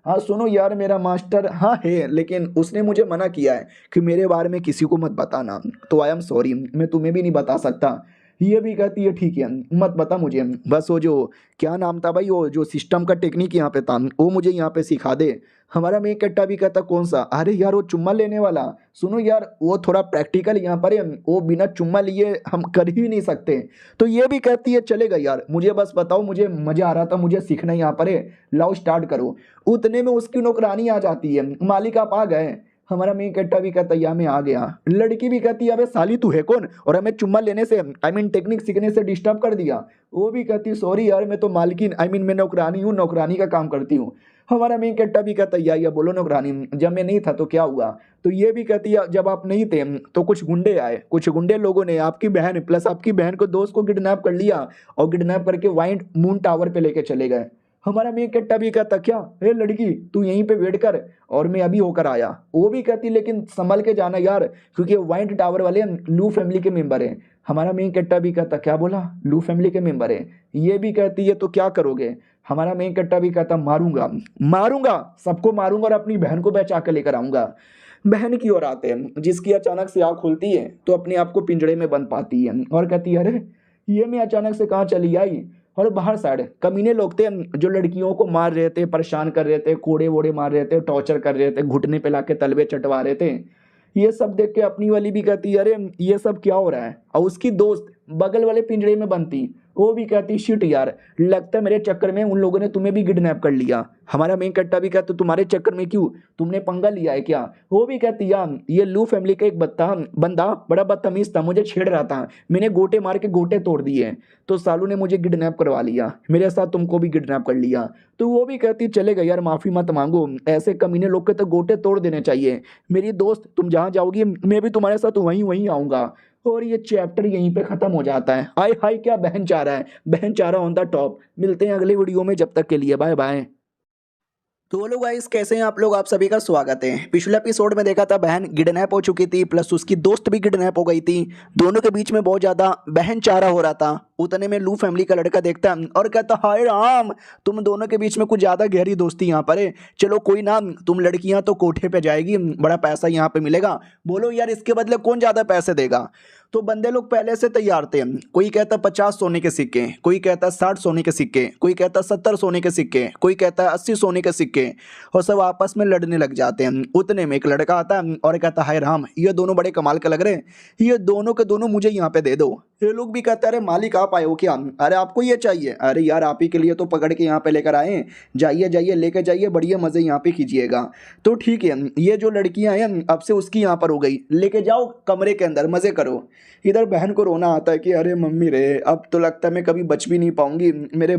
हाँ सुनो यार मेरा मास्टर हाँ है, लेकिन उसने मुझे मना किया है कि मेरे बारे में किसी को मत बताना, तो आई एम सॉरी मैं तुम्हें भी नहीं बता सकता। ये भी कहती है ठीक है मत बता मुझे, बस वो जो क्या नाम था भाई वो जो सिस्टम का टेक्निक यहाँ पे था वो मुझे यहाँ पे सिखा दे। हमारा मेन कैरेक्टर भी कहता कौन सा, अरे यार वो चुम्मा लेने वाला, सुनो यार वो थोड़ा प्रैक्टिकल यहाँ पर है, वो बिना चुम्मा लिए हम कर ही नहीं सकते। तो ये भी कहती है चलेगा यार मुझे बस बताओ, मुझे मजा आ रहा था, मुझे सीखना यहाँ पर है, लाओ स्टार्ट करो। उतने में उसकी नौकरानी आ जाती है, मालिक आप आ गए। हमारा मेन कैरेक्टर भी कहता या मैं आ गया। लड़की भी कहती है अबे साली तू है कौन और हमें चुम्मा लेने से आई मीन टेक्निक सीखने से डिस्टर्ब कर दिया। वो भी कहती सॉरी यार मैं तो मालकिन आई मीन मैं नौकरानी हूँ, नौकरानी का काम करती हूँ। हमारा मेन कैरेक्टर भी कहता या बोलो नौकरानी जब मैं नहीं था तो क्या हुआ। तो ये भी कहती है जब आप नहीं थे तो कुछ गुंडे आए, कुछ गुंडे लोगों ने आपकी बहन प्लस आपकी बहन को दोस्त को किडनैप कर लिया और किडनैप करके वाइट मून टावर पे लेके चले गए। हमारा मेन कैरेक्टर भी कहता क्या हे लड़की तू यहीं पे वेट कर और मैं अभी होकर आया। वो भी कहती लेकिन संभल के जाना यार क्योंकि वाइट टावर वाले लू फैमिली के मेंबर हैं। हमारा मेन कैरेक्टर भी कहता क्या बोला लू फैमिली के मेंबर है। ये भी कहती है तो क्या करोगे। हमारा मेन कैरेक्टर भी कहता मारूंगा सबको मारूंगा और अपनी बहन को बचा कर लेकर आऊंगा। बहन की ओर आते हैं जिसकी अचानक से आँख खुलती है तो अपने आप को पिंजड़े में बंद पाती है और कहती है अरे ये मैं अचानक से कहाँ चली आई। और बाहर साइड कमीने लोग थे जो लड़कियों को मार रहे थे, परेशान कर रहे थे, कोड़े वोड़े मार रहे थे, टॉर्चर कर रहे थे, घुटने पे लाके तलवे चटवा रहे थे। ये सब देख के अपनी वाली भी कहती अरे ये सब क्या हो रहा है। और उसकी दोस्त बगल वाले पिंजरे में बनती वो भी कहती शिट यार लगता है मेरे चक्कर में उन लोगों ने तुम्हें भी किडनैप कर लिया। हमारा मेन कैरेक्टर भी कहता तुम्हारे चक्कर में क्यों, तुमने पंगा लिया है क्या। वो भी कहती यार ये लू फैमिली का एक बंदा बड़ा बदतमीज था, मुझे छेड़ रहा था, मैंने गोटे मार के गोटे तोड़ दिए तो सालू ने मुझे किडनैप करवा लिया, मेरे साथ तुमको भी किडनैप कर लिया। तो वो भी कहती चलेगा यार माफी मत मांगो, ऐसे कमीने लोग के तो गोटे तोड़ देने चाहिए। मेरी दोस्त तुम जहाँ जाओगी मैं भी तुम्हारे साथ वहीं आऊंगा। और ये चैप्टर यहीं पे खत्म हो जाता है। हाय हाय क्या बहन चाह रहा है, बहन चाह रहा ऑन द टॉप। मिलते हैं अगले वीडियो में, जब तक के लिए बाय बाय। तो बोलो गाइस कैसे हैं आप लोग, आप सभी का स्वागत है। पिछले एपिसोड में देखा था बहन किडनैप हो चुकी थी प्लस उसकी दोस्त भी किडनैप हो गई थी, दोनों के बीच में बहुत ज़्यादा बहन चारा हो रहा था। उतने में लू फैमिली का लड़का देखता है और कहता हाय राम, तुम दोनों के बीच में कुछ ज़्यादा गहरी दोस्ती यहाँ पर है। चलो कोई ना, तुम लड़कियाँ तो कोठे पे जाएगी, बड़ा पैसा यहाँ पे मिलेगा। बोलो यार इसके बदले कौन ज़्यादा पैसे देगा। तो बंदे लोग पहले से तैयार थे। कोई कहता 50 सोने के सिक्के, कोई कहता 60 सोने के सिक्के, कोई कहता 70 सोने के सिक्के, कोई कहता 80 सोने के सिक्के, और सब आपस में लड़ने लग जाते हैं। उतने में एक लड़का आता है और कहता हाय राम, ये दोनों बड़े कमाल के लग रहे हैं, ये दोनों के दोनों मुझे यहाँ पे दे दो। ये लोग भी कहते हैं अरे मालिक आप आए हो क्या, अरे आपको ये चाहिए, अरे यार आप ही के लिए तो पकड़ के यहाँ पे लेकर आए, जाइए जाइए लेके जाइए, बढ़िया मज़े यहाँ पे कीजिएगा। तो ठीक है, ये जो लड़कियाँ हैं अब से उसकी यहाँ पर हो गई, लेके जाओ कमरे के अंदर मज़े करो। इधर बहन को रोना आता है कि अरे मम्मी रे, अब तो लगता है मैं कभी बच भी नहीं पाऊंगी, मेरे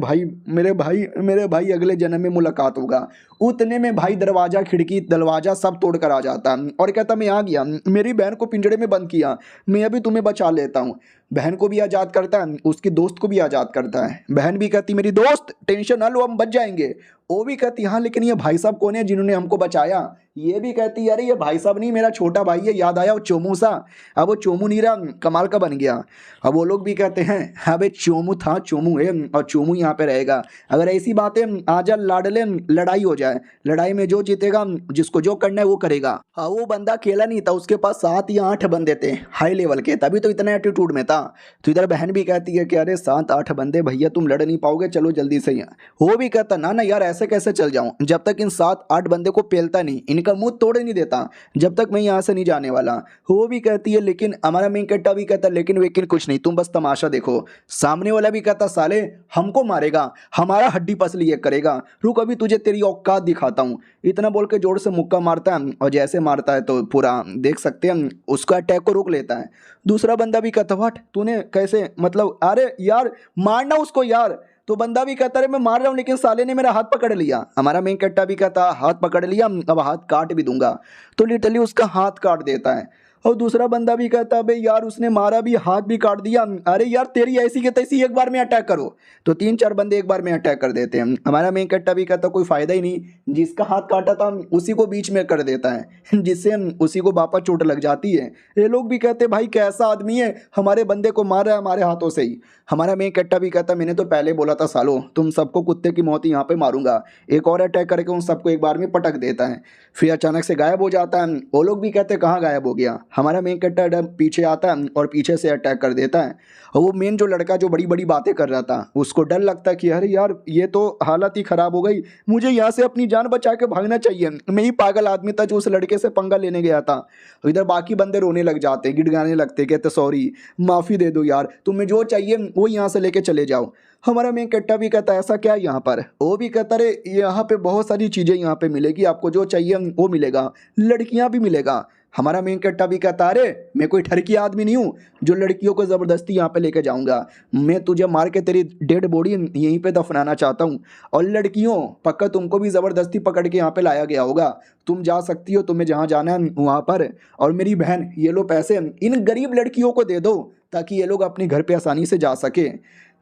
भाई अगले जन्म में मुलाकात होगा। उतने में भाई दरवाज़ा खिड़की दरवाज़ा सब तोड़ कर आ जाता और कहता मैं आ गया, मेरी बहन को पिंजड़े में बंद किया, मैं अभी तुम्हें बचा लेता हूँ। बहन को भी आज़ाद करता है, उसकी दोस्त को भी आज़ाद करता है। बहन भी कहती मेरी दोस्त टेंशन ना लो, हम बच जाएंगे। वो भी कहती हाँ लेकिन ये भाई साहब कौन है जिन्होंने हमको बचाया। ये भी कहती अरे ये भाई साहब नहीं, मेरा छोटा भाई है, याद आया वो चोमू सा, अब वो चोमू नहीं रहा, कमाल का बन गया। अब वो लोग भी कहते हैं हाँ भाई चोमू था, चोमू है और चोमू यहाँ पे रहेगा। अगर ऐसी बातें आजा लाडले, लड़ाई हो जाए, लड़ाई में जो जीतेगा, जिसको जो करना है वो करेगा। हाँ वो बंदा अकेला नहीं था, उसके पास 7 या 8 बंदे थे हाई लेवल के, तभी तो इतना एटीट्यूड में था। तो इधर बहन भी कहती है कि अरे 7-8 बंदे भैया तुम लड़ नहीं पाओगे, चलो जल्दी से यहाँ। वो भी कहता ना ना यार ऐसे कैसे चल जाऊँ, जब तक इन 7-8 बंदे को पेलता नहीं, इनका मुंह तोड़े नहीं देता, जब तक मैं यहाँ से नहीं जाने वाला। वो भी कहती है लेकिन हमारा मेन कट्टा भी कहता लेकिन वेकिन कुछ नहीं, तुम बस तमाशा देखो। सामने वाला भी कहता साले हमको मारेगा, हमारा हड्डी पसली ये करेगा, रुक अभी तुझे तेरी औकात दिखाता हूँ। इतना बोल के जोर से मुक्का मारता है और जैसे मारता है तो पूरा देख सकते हैं उसका अटैक को रोक लेता है। दूसरा बंदा भी कहता व्हाट तूने कैसे, मतलब अरे यार मारना उसको यार। तो बंदा भी कहता है मैं मार रहा हूँ लेकिन साले ने मेरा हाथ पकड़ लिया। हमारा मेन कट्टा भी कहता हाथ पकड़ लिया, अब हाथ काट भी दूंगा। तो लिटरली उसका हाथ काट देता है। और दूसरा बंदा भी कहता है भाई यार उसने मारा भी, हाथ भी काट दिया, अरे यार तेरी ऐसी के तैसी एक बार में अटैक करो। तो 3-4 बंदे एक बार में अटैक कर देते हैं। हमारा मेन कट्टा भी कहता कोई फायदा ही नहीं, जिसका हाथ काटा था उसी को बीच में कर देता है, जिससे उसी को वापस चोट लग जाती है। ये लोग भी कहते भाई कैसा आदमी है, हमारे बंदे को मार रहा है हमारे हाथों से ही। हमारा मेन कट्टा भी कहता मैंने तो पहले बोला था सालो तुम सबको कुत्ते की मौत यहाँ पे मारूंगा। एक और अटैक करके उन सबको एक बार में पटक देता है, फिर अचानक से गायब हो जाता है। वो लोग भी कहते कहाँ गायब हो गया। हमारा मेन कट्टा पीछे आता है और पीछे से अटैक कर देता है। और वो मेन जो लड़का जो बड़ी बड़ी बातें कर रहा था उसको डर लगता है कि अरे यार ये तो हालत ही ख़राब हो गई, मुझे यहाँ से अपनी जान बचा के भागना चाहिए, मैं ही पागल आदमी था जो उस लड़के से पंगा लेने गया था। इधर बाकी बंदे रोने लग जाते हैं, गिड़गाने लगते, कहते सॉरी माफ़ी दे दो यार, तुम्हें जो चाहिए वो यहाँ से लेके चले जाओ। हमारा मेन कट्टा भी कहता है ऐसा क्या यहाँ पर। वो भी कहता है यहाँ पे बहुत सारी चीज़ें यहाँ पे मिलेगी, आपको जो चाहिए वो मिलेगा, लड़कियाँ भी मिलेगा। हमारा मेन कट्टा भी कहता अरे मैं कोई ठरकी आदमी नहीं हूँ जो लड़कियों को ज़बरदस्ती यहाँ पे लेके जाऊँगा, मैं तुझे मार के तेरी डेड बॉडी यहीं पे दफनाना चाहता हूँ। और लड़कियों पक्का तुमको भी ज़बरदस्ती पकड़ के यहाँ पे लाया गया होगा, तुम जा सकती हो, तुम्हें जहाँ जाना है वहाँ पर। और मेरी बहन ये लो पैसे इन गरीब लड़कियों को दे दो ताकि ये लोग अपने घर पे आसानी से जा सके।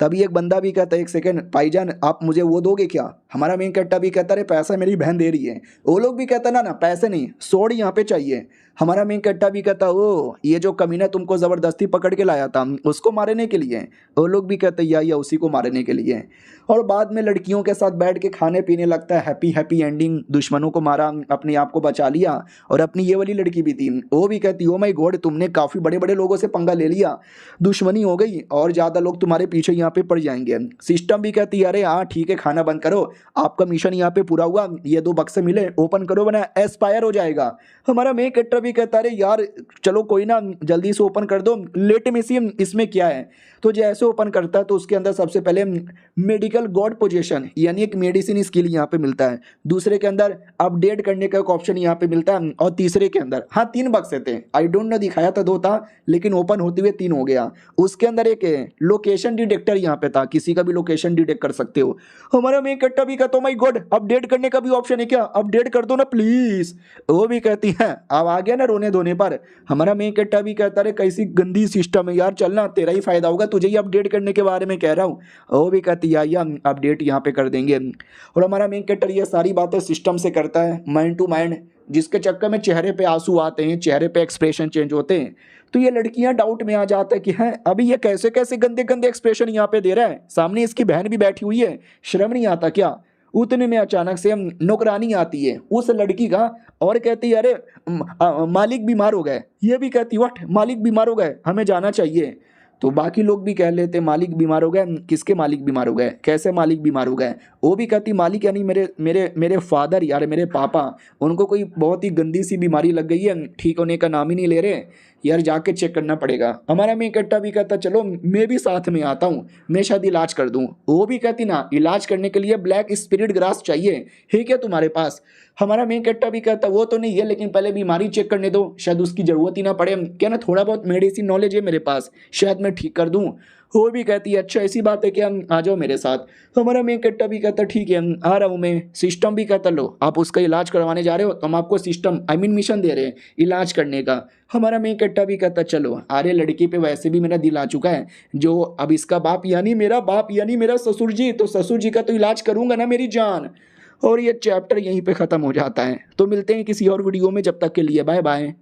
तभी एक बंदा भी कहता है एक सेकंड भाईजान आप मुझे वो दोगे क्या। हमारा मेन कट्टा भी कहता है पैसा मेरी बहन दे रही है। वो लोग भी कहता ना ना पैसे नहीं, सोड यहाँ पे चाहिए। हमारा मेन कट्टा भी कहता ओ ये जो कमीना तुमको ज़बरदस्ती पकड़ के लाया था उसको मारने के लिए। वो लोग भी कहते या उसी को मारने के लिए। और बाद में लड़कियों के साथ बैठ के खाने पीने लगता है, हैप्पी हैप्पी एंडिंग, दुश्मनों को मारा, अपने आप को बचा लिया। और अपनी ये वाली लड़की भी थी, वो भी कहती ओ माय गॉड तुमने काफ़ी बड़े बड़े लोगों से पंगा ले लिया, दुश्मनी हो गई और ज़्यादा लोग तुम्हारे पीछे यहाँ पे पड़ जाएंगे। सिस्टम भी कहती है अरे हाँ ठीक है खाना बंद करो, आपका मिशन यहाँ पे पूरा हुआ, ये 2 बक्से मिले ओपन करो वरना एक्सपायर हो जाएगा। हमारा मेन कट्टर भी कहता अरे यार चलो कोई ना जल्दी से ओपन कर दो, लेट में सी इसमें क्या है। तो जैसे ओपन करता है तो उसके अंदर सबसे पहले मेडिकल गॉड पोजीशन यानी एक मेडिसिन स्किल यहाँ पे मिलता है, दूसरे के अंदर अपडेट करने का एक ऑप्शन यहाँ पे मिलता है, और तीसरे के अंदर हाँ 3 बक्से थे, आई डोंट नो दिखाया था 2 था लेकिन ओपन होते हुए 3 हो गया। उसके अंदर एक लोकेशन डिटेक्टर यहाँ पे था, किसी का भी लोकेशन डिटेक्ट कर सकते हो। हमारा मेन कट्टा भी कहता माय गॉड अपडेट करने का भी ऑप्शन है क्या, अपडेट कर दो ना प्लीज। वो भी कहती है अब आ गया ना रोने धोने पर। हमारा मेन कट्टा भी कहता है कैसी गंदी सिस्टम है यार, चलना तेरा ही फायदा होगा, तुझे ही अपडेट करने के बारे में कह रहा हूँ। वो भी कहती है या अपडेट यहाँ पे कर देंगे। और हमारा मेन कट्टर ये सारी बातें सिस्टम से करता है, माइंड टू माइंड जिसके चक्कर में चेहरे पे आंसू आते हैं, चेहरे पे एक्सप्रेशन चेंज होते हैं। तो ये लड़कियां डाउट में आ जाता है कि हैं अभी ये कैसे कैसे गंदे गंदे एक्सप्रेशन यहाँ पे दे रहा है, सामने इसकी बहन भी बैठी हुई है, शर्म नहीं आता क्या। उतने में अचानक से नौकरानी आती है उस लड़की का और कहती है अरे मालिक बीमार हो गए। ये भी कहती व्हाट, मालिक बीमार हो गए, हमें जाना चाहिए। तो बाकी लोग भी कह लेते मालिक बीमार हो गए, किसके मालिक बीमार हो गए, कैसे मालिक बीमार हो गए। वो भी कहती मालिक यानी मेरे मेरे मेरे फादर यार, मेरे पापा, उनको कोई बहुत ही गंदी सी बीमारी लग गई है, ठीक होने का नाम ही नहीं ले रहे यार, जाके चेक करना पड़ेगा। हमारा मैं इकट्ठा भी कहता चलो मैं भी साथ में आता हूँ, मैं शायद इलाज कर दूँ। वो भी कहती ना इलाज करने के लिए ब्लैक स्पिरिट ग्रास चाहिए है क्या तुम्हारे पास। हमारा मैं इकट्ठा भी कहता वो तो नहीं है, लेकिन पहले बीमारी चेक करने दो, शायद उसकी ज़रूरत ही ना पड़े, क्या ना थोड़ा बहुत मेडिसिन नॉलेज है मेरे पास, शायद मैं ठीक कर दूँ। वो भी कहती है अच्छा ऐसी बात है कि हम आ जाओ मेरे साथ। हमारा मैं इकट्ठा भी कहता ठीक है आ रहा हूँ मैं। सिस्टम भी कहता लो आप उसका इलाज करवाने जा रहे हो तो हम आपको सिस्टम मिशन दे रहे हैं इलाज करने का। हमारा मैं इकट्ठा भी कहता चलो अरे लड़की पे वैसे भी मेरा दिल आ चुका है, जो अब इसका बाप यानी मेरा ससुर जी, तो ससुर जी का तो इलाज करूंगा ना मेरी जान। और ये चैप्टर यहीं पे ख़त्म हो जाता है। तो मिलते हैं किसी और वीडियो में, जब तक के लिए बाय बाय।